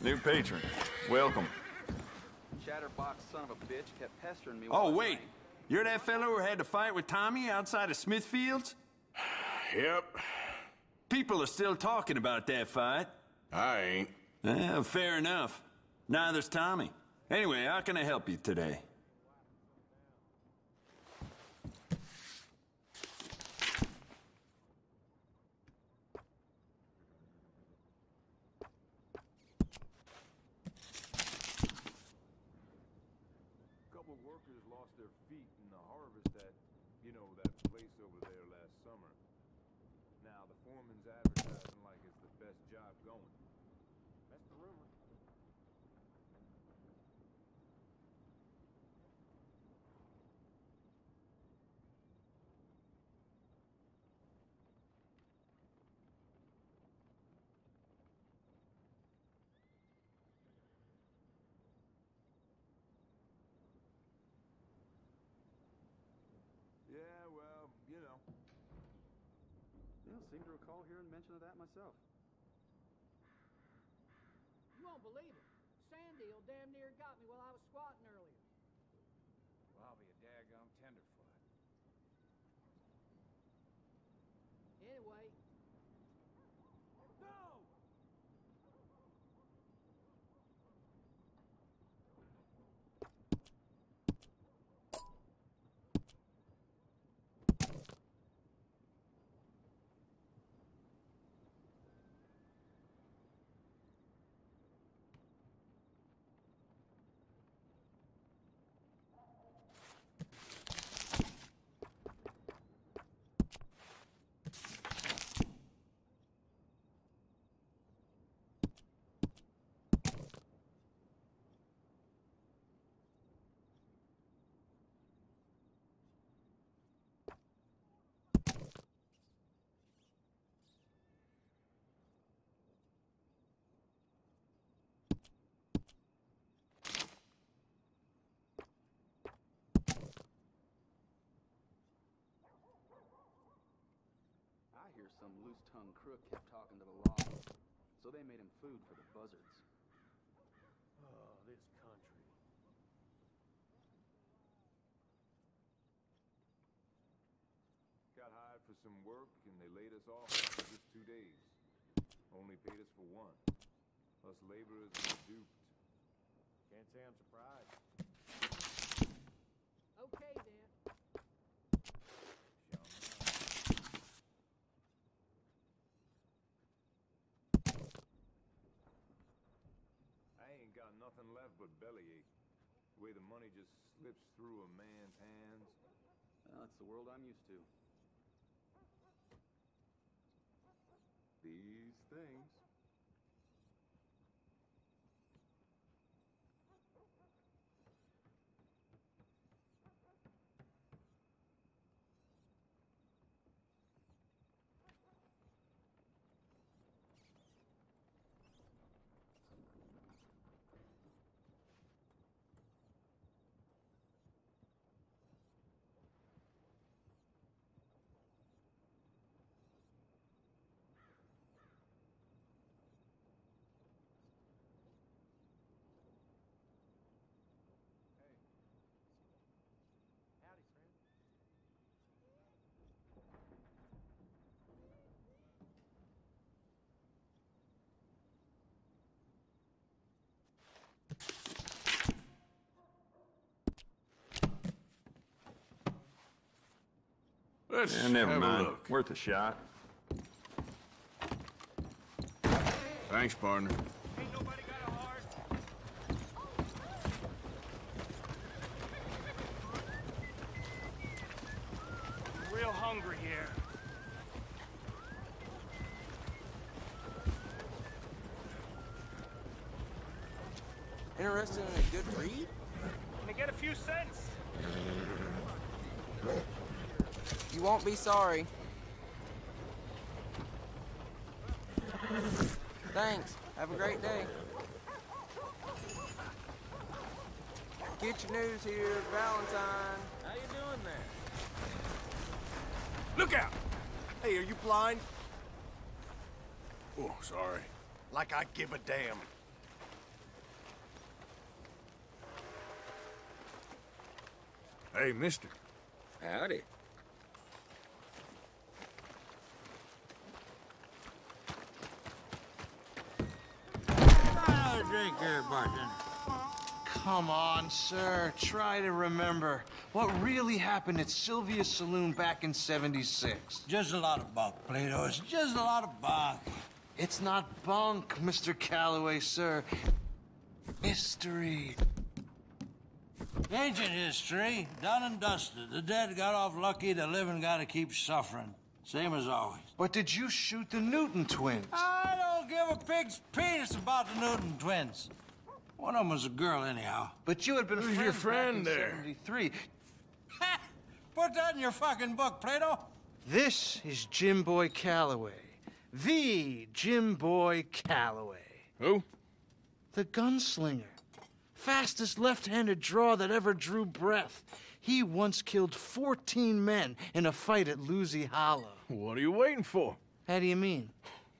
S10: New patron. Welcome.
S22: Chatterbox son of a bitch kept pestering me.
S8: Oh, wait. You're that fellow who had to fight with Tommy outside of Smithfield's?
S2: Yep.
S8: People are still talking about that fight.
S2: I ain't.
S8: Fair enough. Neither's Tommy. Anyway, how can I help you today?
S23: Couple workers lost their feet in the harvest at, that place over there last summer. Now, the foreman's advertising like it's the best job going. That's the rumor. Yeah, well,
S22: Seem to recall hearing mention of that myself.
S24: You won't believe it. Sandy damn near got me while I was squatting earlier.
S23: Well, I'll be a daggum tenderfoot.
S24: Anyway. No!
S22: I hear some loose-tongued crook kept talking to the law, so they made him food for the buzzards.
S1: Oh, this country.
S23: Got hired for some work, and they laid us off after just 2 days. Only paid us for one. Us laborers were duped. Can't say I'm surprised.
S24: Okay, then.
S23: I ain't got nothing left but bellyache. The way the money just slips through a man's hands.
S22: Well, that's the world I'm used to.
S23: These things.
S1: Howdy, friend.
S2: Let's
S10: never
S2: have
S10: mind.
S2: a look.
S10: Worth a shot.
S2: Thanks, partner.
S1: Ain't nobody got a heart. Real hungry here.
S5: Interested in a good read?
S1: Can I get a few cents?
S5: You won't be sorry. Thanks. Have a great day. Get your news here, Valentine. How you doing there?
S2: Look out!
S10: Hey, are you blind?
S2: Oh, sorry.
S10: Like I give a damn.
S2: Hey, mister.
S7: Howdy.
S11: Another drink there, bartender.
S12: Come on, sir. Try to remember. What really happened at Sylvia's Saloon back in '76?
S11: Just a lot of bunk, Plato. It's just a lot of bunk.
S12: It's not bunk, Mr. Calloway, sir. History.
S11: Ancient history, done and dusted. The dead got off lucky, the living gotta keep suffering. Same as always.
S12: But did you shoot the Newton twins?
S11: I don't give a pig's penis about the Newton twins. One of them was a girl, anyhow.
S12: But you had been
S2: Who's your friend there?
S12: '73.
S11: Ha! Put that in your fucking book, Plato.
S12: This is Jim Boy Calloway. The Jim Boy Calloway.
S2: Who?
S12: The gunslinger. Fastest left-handed draw that ever drew breath. He once killed 14 men in a fight at Lucy Hollow.
S2: What are you waiting for?
S12: How do you mean?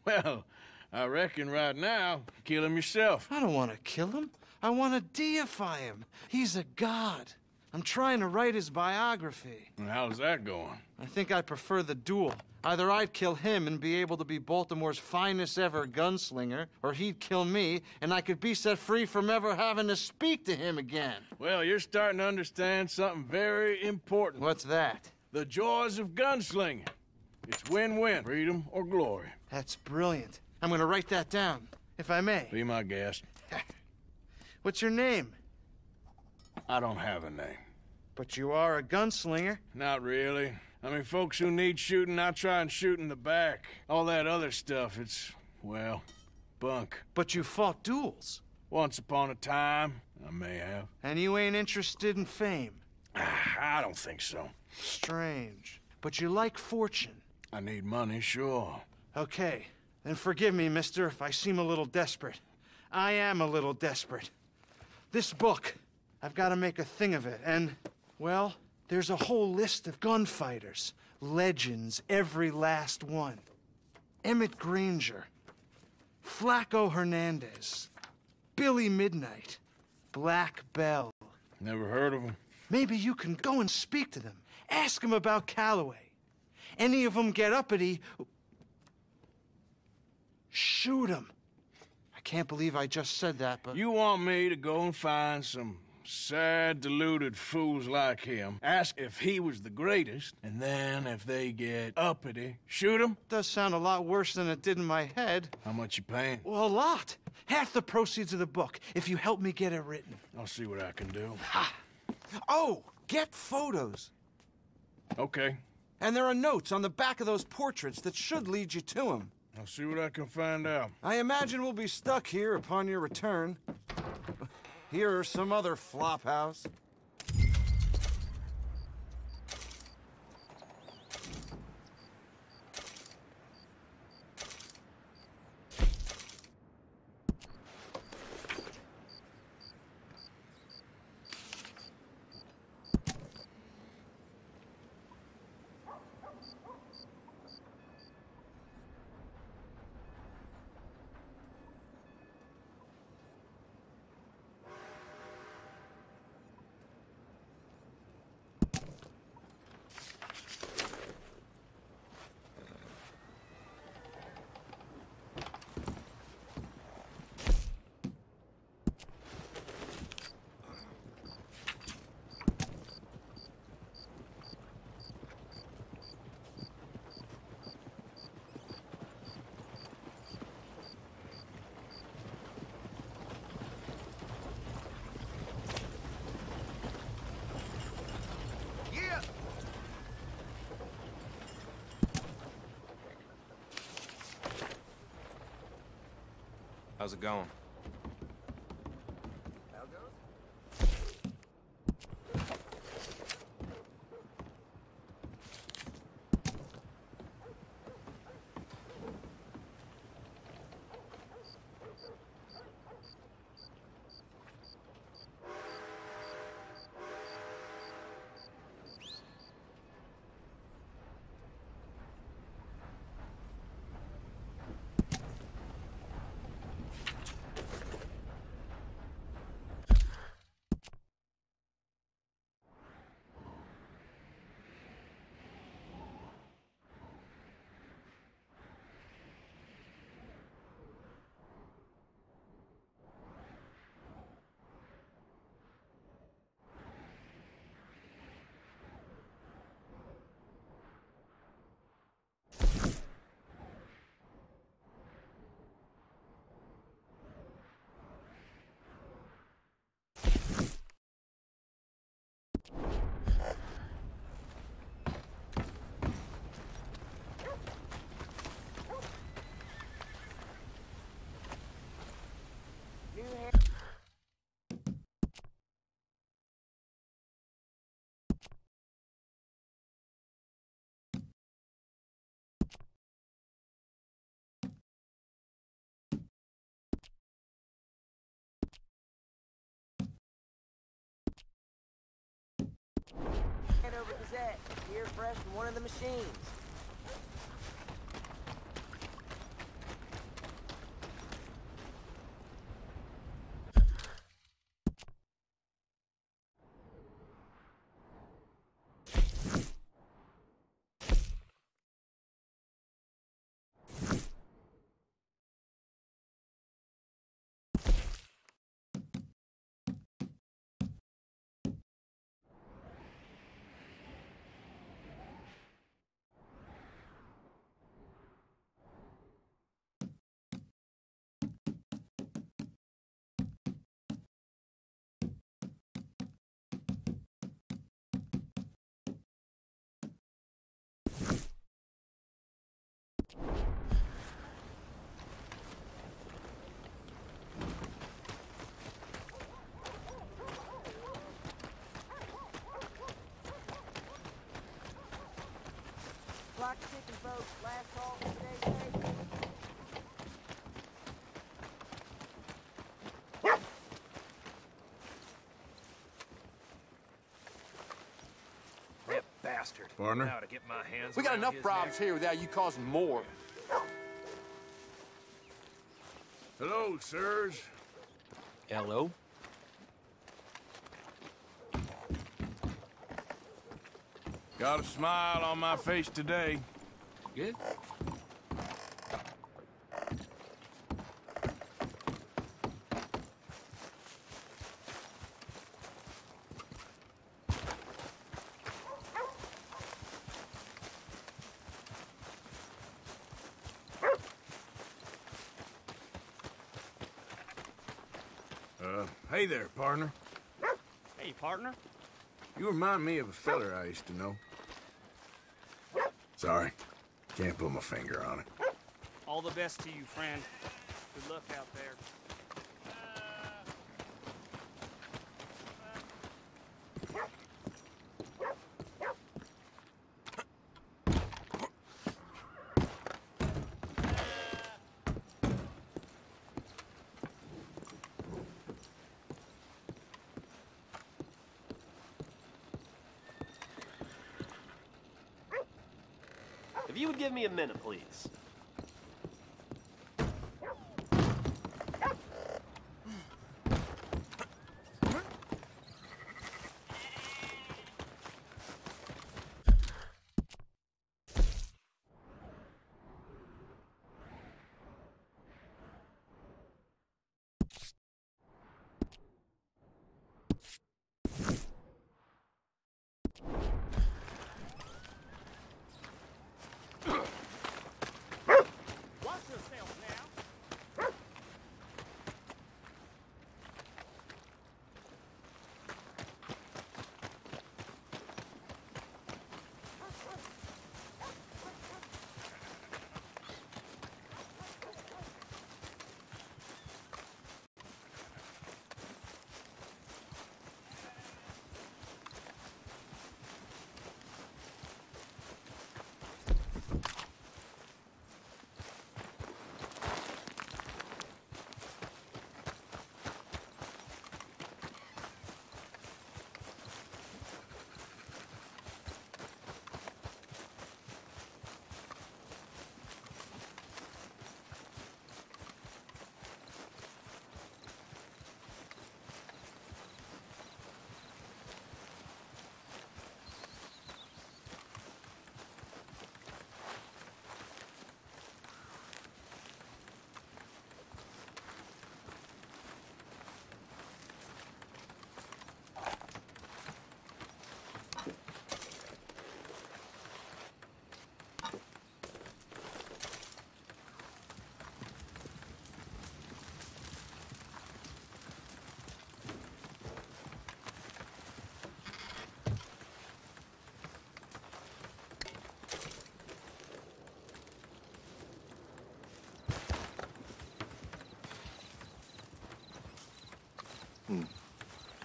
S2: Well, I reckon right now, kill him yourself.
S12: I don't want to kill him. I want to deify him. He's a god. I'm trying to write his biography.
S2: And how's that going?
S12: I think I prefer the duel. Either I'd kill him and be able to be Baltimore's finest ever gunslinger, or he'd kill me and I could be set free from ever having to speak to him again.
S2: Well, you're starting to understand something very important.
S12: What's that?
S2: The joys of gunslinging. It's win-win, freedom or glory.
S12: That's brilliant. I'm gonna write that down, if I may.
S2: Be my guest.
S12: What's your name?
S2: I don't have a name.
S12: But you are a gunslinger.
S2: Not really. I mean, folks who need shooting, I try and shoot in the back. All that other stuff, it's, well, bunk.
S12: But you fought duels.
S2: Once upon a time, I may have.
S12: And you ain't interested in fame?
S2: I don't think so.
S12: Strange. But you like fortune.
S2: I need money, sure.
S12: Okay. Then forgive me, mister, if I seem a little desperate. I am a little desperate. This book, I've got to make a thing of it, and, well, there's a whole list of gunfighters. Legends, every last one. Emmett Granger, Flaco Hernandez, Billy Midnight, Black Bell.
S2: Never heard of them.
S12: Maybe you can go and speak to them. Ask them about Calloway. Any of them get uppity, shoot them. I can't believe I just said that, but...
S2: You want me to go and find some sad, deluded fools like him, ask if he was the greatest, and then if they get uppity, shoot him?
S12: Does sound a lot worse than it did in my head.
S2: How much you paying?
S12: Well, a lot. Half the proceeds of the book, if you help me get it written.
S2: I'll see what I can do.
S12: Ha! Oh, get photos.
S2: Okay.
S12: And there are notes on the back of those portraits that should lead you to him.
S2: I'll see what I can find out.
S12: I imagine we'll be stuck here upon your return. Here or some other flop house.
S14: How's it going?
S7: fresh from one of the machines. Clock ticking, folks. Last call for today's day.
S1: That bastard.
S2: Partner?
S1: Now to get my hands
S10: We got
S1: around
S10: enough
S1: his
S10: problems
S1: neck.
S10: here without you causing more.
S2: Hello, sirs.
S5: Hello?
S2: Got a smile on my face today.
S8: Good.
S2: Hey there, partner.
S5: Hey, partner.
S2: You remind me of a feller I used to know. Sorry, can't put my finger on it.
S5: All the best to you, friend. Good luck out there.
S1: If you would give me a minute, please. Watch yourself now.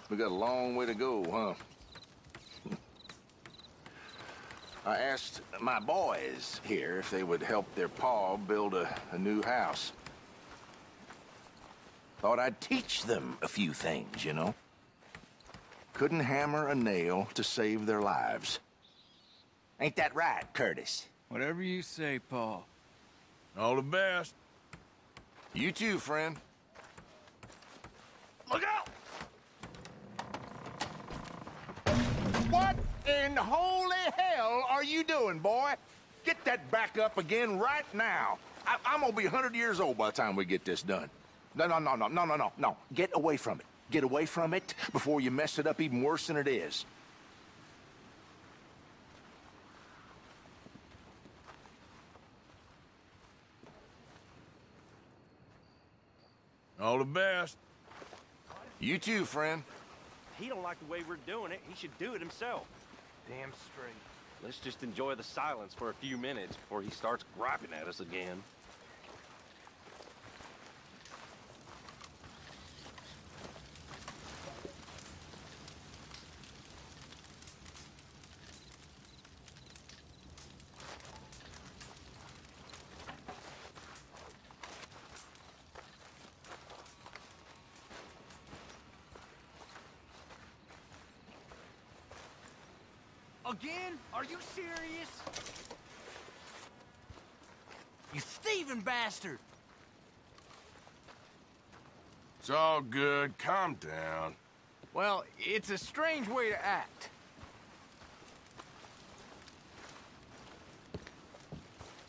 S14: We got a long way to go, huh? I asked my boys here if they would help their pa build a new house. Thought I'd teach them a few things, you know? Couldn't hammer a nail to save their lives. Ain't that right, Curtis?
S10: Whatever you say, Paul.
S2: All the best.
S14: You too, friend.
S19: Look out! What in holy hell are you doing, boy?
S14: Get that back up again right now. I'm gonna be 100 years old by the time we get this done. No. Get away from it. Get away from it before you mess it up even worse than it is.
S2: All the best.
S14: You too, friend.
S5: He don't like the way we're doing it. He should do it himself.
S1: Damn straight.
S5: Let's just enjoy the silence for a few minutes before he starts griping at us again.
S10: Again? Are you serious? You thieving bastard!
S2: It's all good. Calm down.
S10: Well, it's a strange way to act.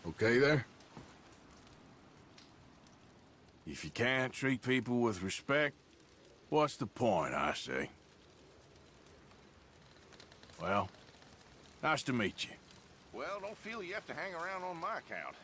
S2: Okay there? If you can't treat people with respect, what's the point, I say? Well, nice to meet you.
S14: Well, don't feel you have to hang around on my account.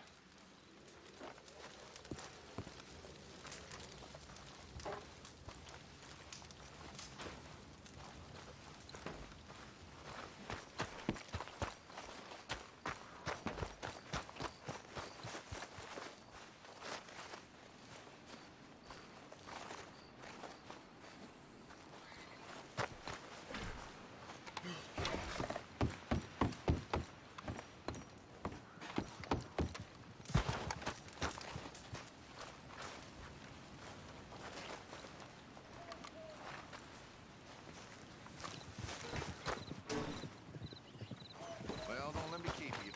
S14: Well, don't let me keep you.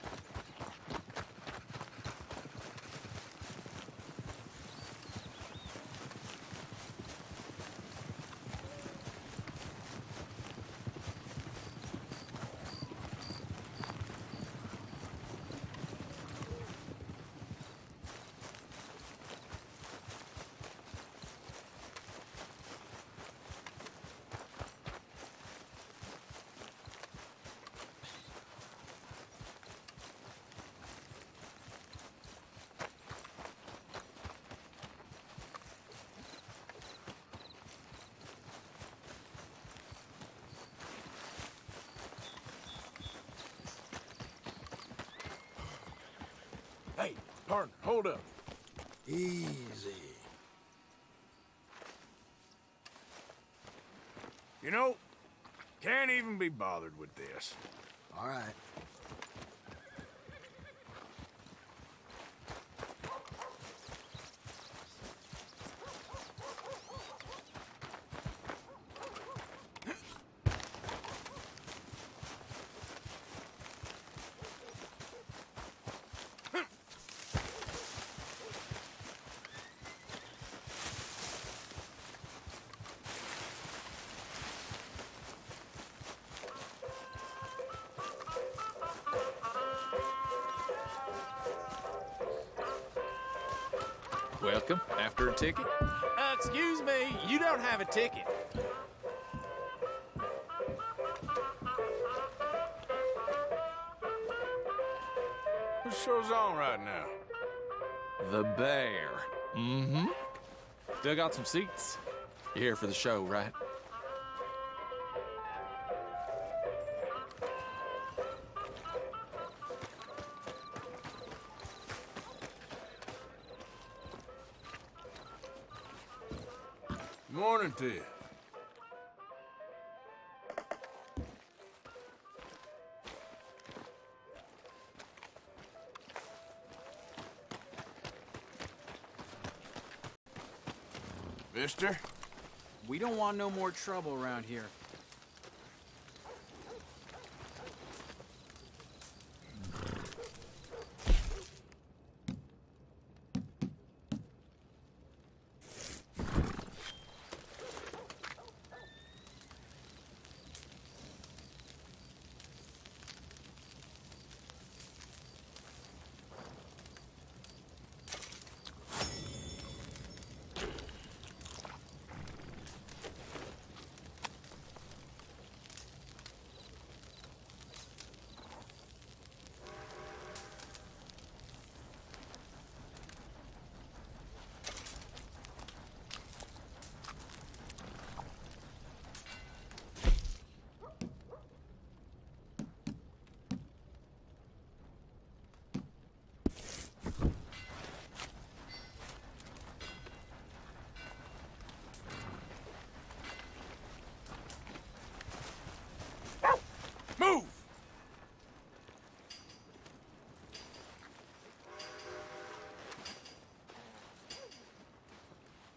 S2: Hey, partner, hold up.
S20: Easy.
S2: You know, can't even be bothered with this.
S20: All right.
S13: Welcome. After a ticket?
S10: Excuse me, you don't have a ticket.
S2: What show's on right now?
S13: The Bear. Mm-hmm. Dug out some seats. You're here for the show, right?
S2: Morning to you. Mister?
S10: We don't want no more trouble around here.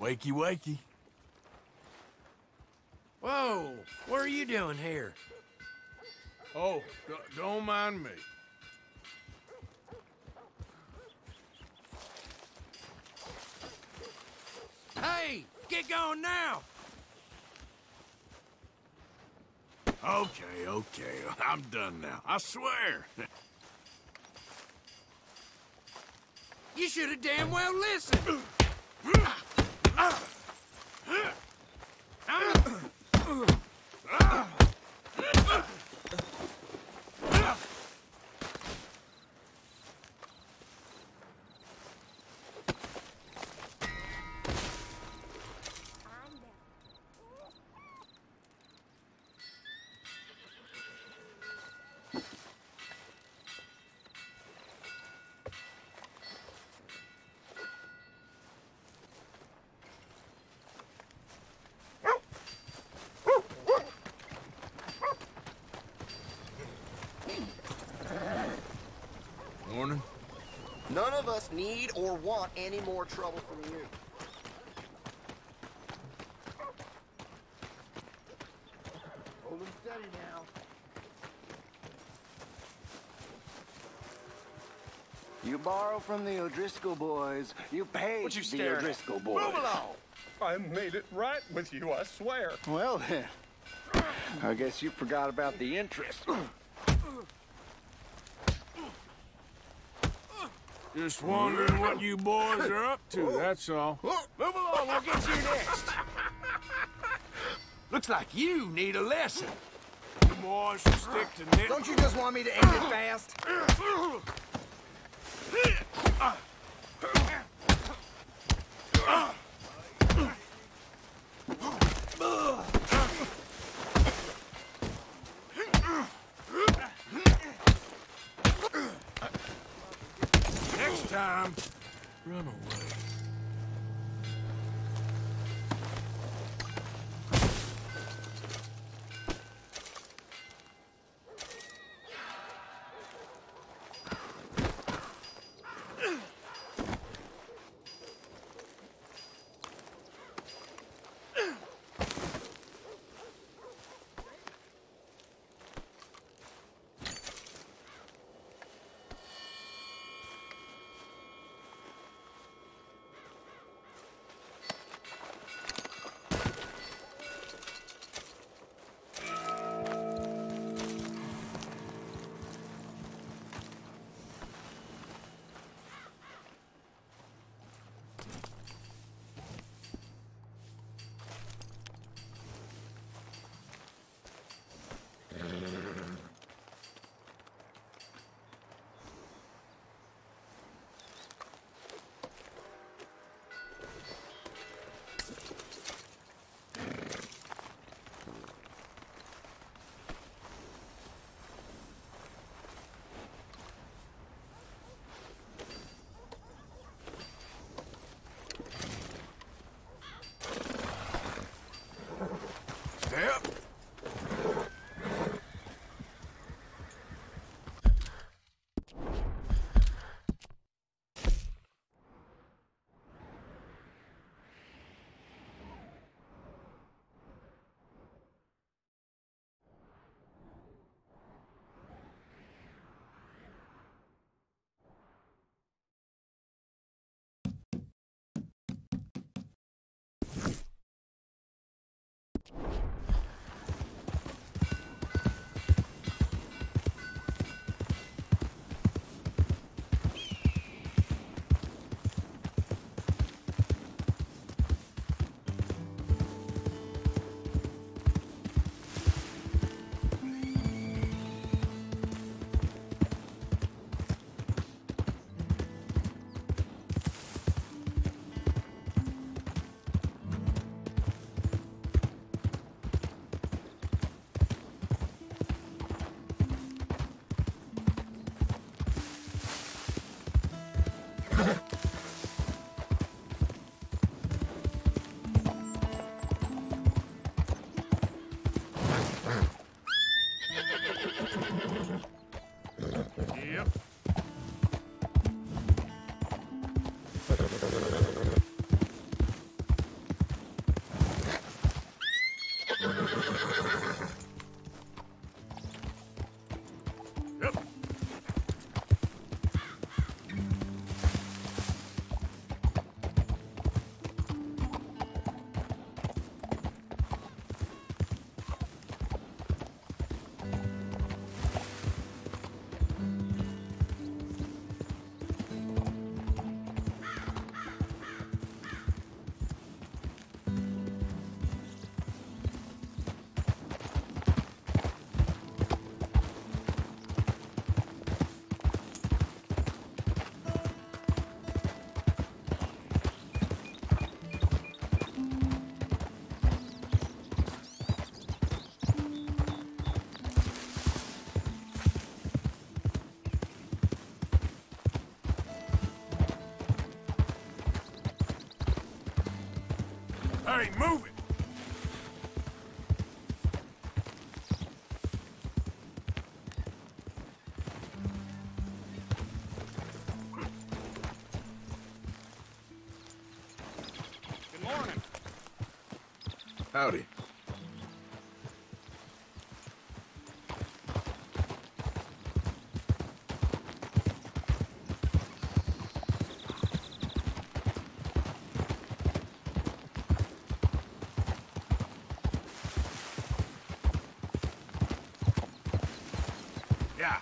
S2: Wakey, wakey.
S5: Whoa, what are you doing here?
S2: Oh, don't mind me.
S5: Hey, get going now!
S2: Okay, okay. I'm done now. I swear.
S5: You should have damn well listened!
S2: Morning.
S9: None of us need or want any more trouble from you. Hold them steady now. You borrow from the O'Driscoll boys. You pay
S19: What you
S9: the
S19: staring at?
S9: O'Driscoll boys.
S19: Move along! I made it right with you, I swear.
S9: Well then, I guess you forgot about the interest.
S2: Just wondering what you boys are up to, that's all.
S5: Move along, we'll get you next. Looks like you need a lesson.
S2: You boys should stick to knit.
S9: Don't you just want me to end it fast?
S2: Next time, run away. Hey, move it!
S10: Good morning.
S2: Howdy. Yeah.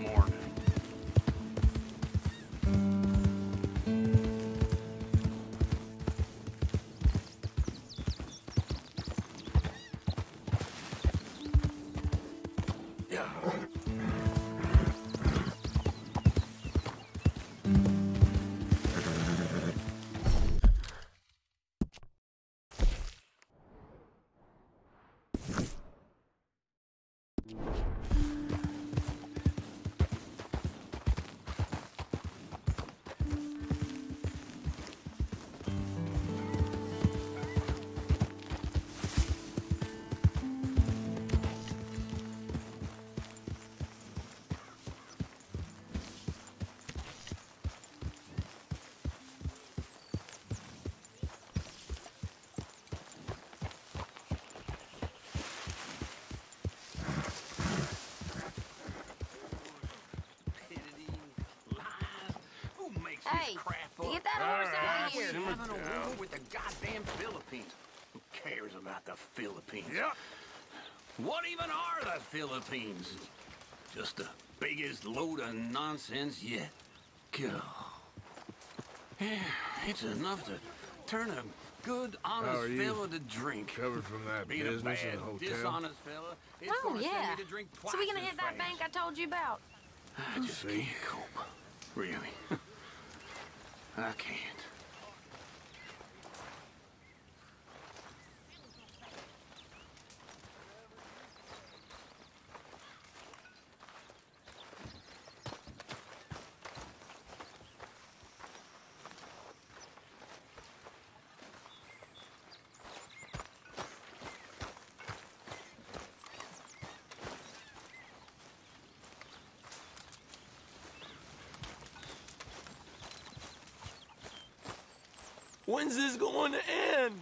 S10: Morning.
S15: Hey, get that horse out of here.
S10: Having a war with the goddamn Philippines. Who cares about the Philippines?
S2: Yep.
S10: What even are the Philippines? Just the biggest load of nonsense yet. God. Yeah, it's enough to turn a good,
S2: How are
S10: honest
S2: you?
S10: fella to drink.
S2: Recovered from that
S10: Being a
S2: business
S10: bad,
S2: in the hotel?
S10: dishonest fella, it's
S15: Oh,
S10: gonna
S15: yeah.
S10: send me to drink twice
S15: So we gonna
S10: as
S15: hit that
S10: fast.
S15: bank I told you about?
S10: I just can't cope. Really. I can't.
S5: When's this going to end?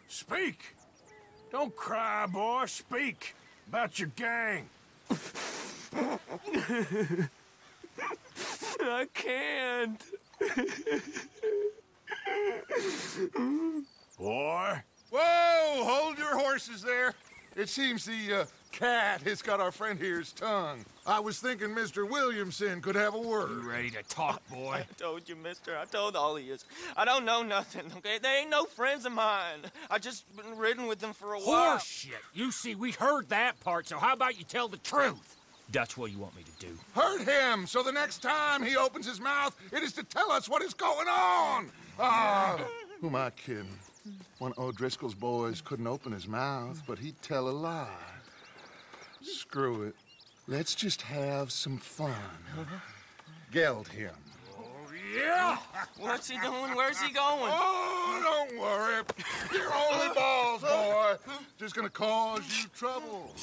S2: Speak! Don't cry, boy. Speak about your gang.
S5: I can't.
S2: Boy.
S3: Whoa! Hold your horses there. It seems the cat has got our friend here's tongue. I was thinking Mr. Williamson could have a word.
S5: You ready to talk, boy? I told you, mister. I told all of you. I don't know nothing, okay? They ain't no friends of mine. I just been ridden with them for a while.
S16: Horse shit. You see, we heard that part, so how about you tell the truth? That's what you want me to do.
S3: Hurt him, so the next time he opens his mouth, it is to tell us what is going on. Who am I kidding? One of O'Driscoll's boys couldn't open his mouth, but he'd tell a lie. Screw it. Let's just have some fun. Geld him.
S5: Yeah! What's he doing? Where's he going?
S3: Oh, don't worry. You're only balls, boy. Just gonna cause you trouble.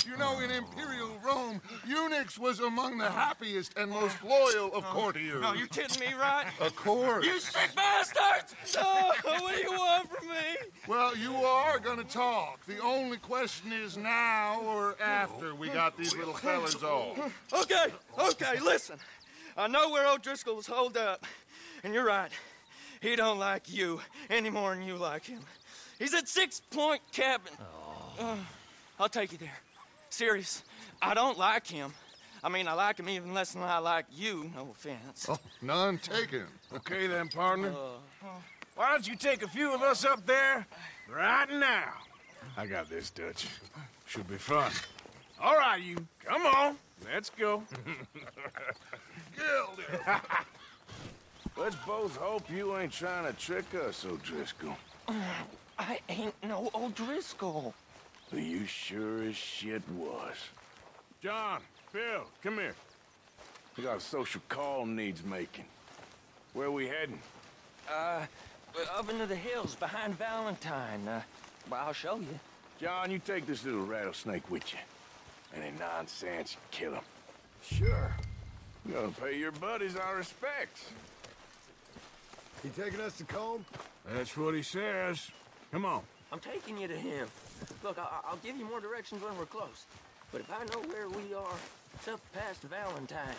S3: You know, in Imperial Rome, eunuchs was among the happiest and most loyal of courtiers.
S5: No, you kidding me, right?
S3: Of course.
S5: You sick bastards! Oh, what do you want from me?
S3: Well, you are gonna talk. The only question is now or after we got these little fellas off.
S5: Okay, listen. I know where O'Driscoll's holed up, and you're right. He don't like you any more than you like him. He's at 6 Point Cabin. I'll take you there. Serious, I don't like him. I mean, I like him even less than I like you, no offense.
S3: Oh, none taken.
S2: Okay then, partner. Why don't you take a few of us up there right now? I got this, Dutch. Should be fun. All right, you. Come on. Let's go.
S14: Let's both hope you ain't trying to trick us, O'Driscoll.
S5: I ain't no O'Driscoll.
S14: You sure as shit was.
S2: John, Bill, come here.
S14: We got a social call needs making. Where we heading?
S5: Up into the hills behind Valentine. Well, I'll show you.
S14: John, you take this little rattlesnake with you. Any nonsense, kill him.
S3: Sure.
S14: You gotta pay your buddies our respects.
S3: He taking us to Combe?
S2: That's what he says. Come on.
S5: I'm taking you to him. Look, I'll give you more directions when we're close. But if I know where we are, it's up past Valentine.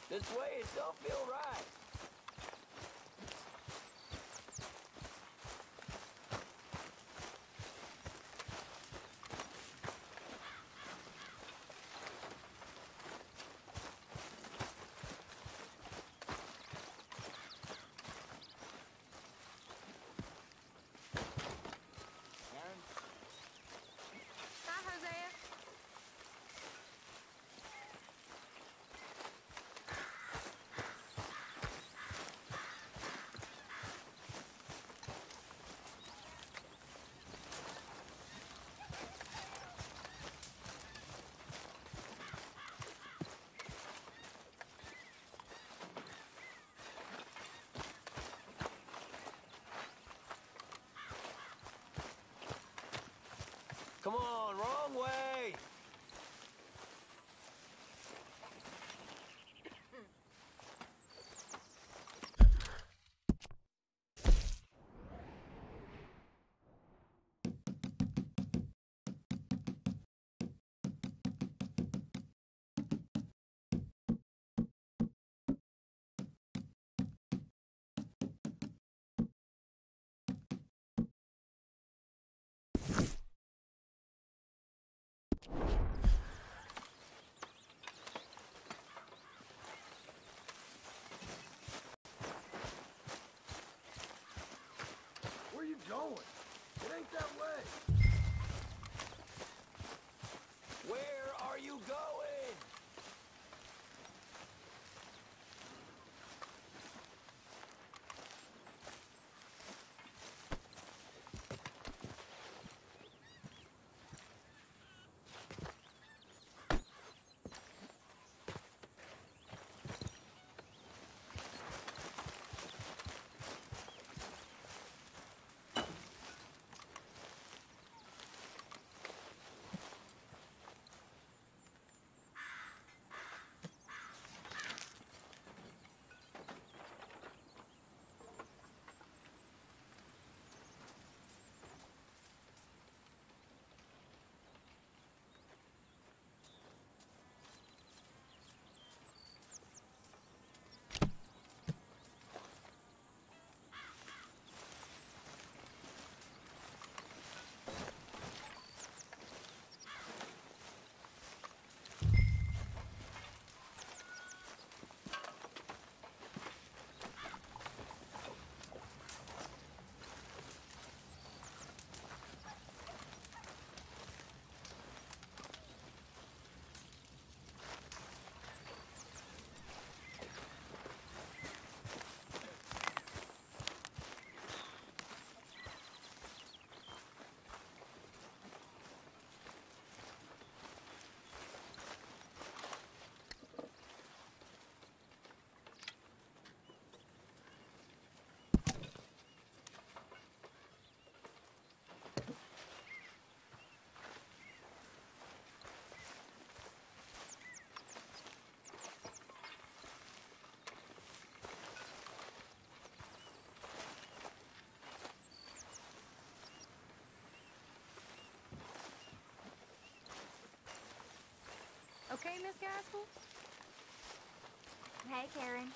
S5: This way, it don't feel right.
S15: Hi, Hosea.
S5: Come on, wrong way.
S3: Where you going? It ain't that way.
S5: Where are you going?
S15: Okay, Miss Gaskell? Hey, Karen.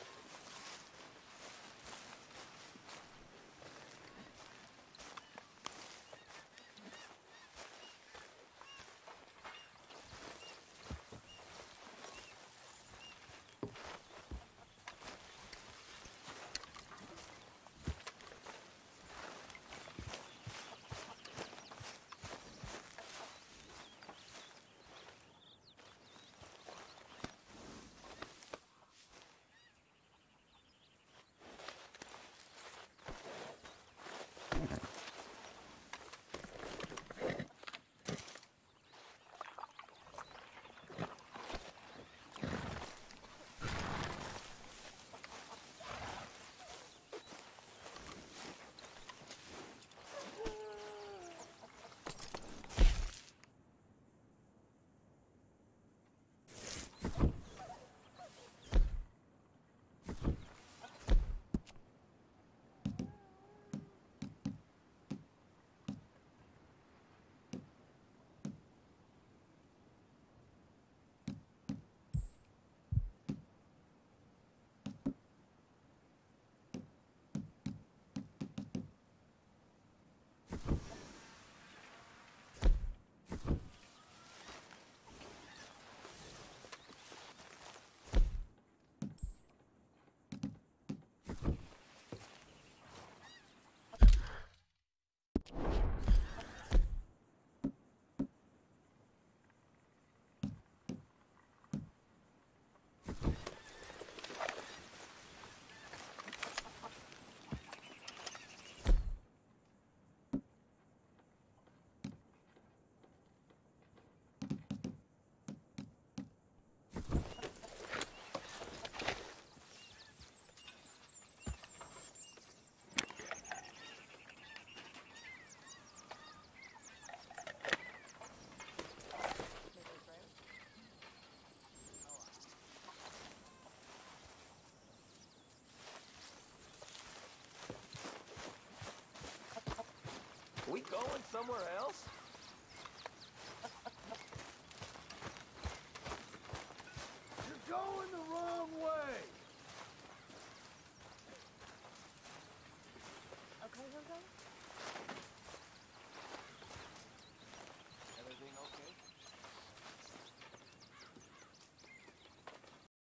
S5: somewhere else?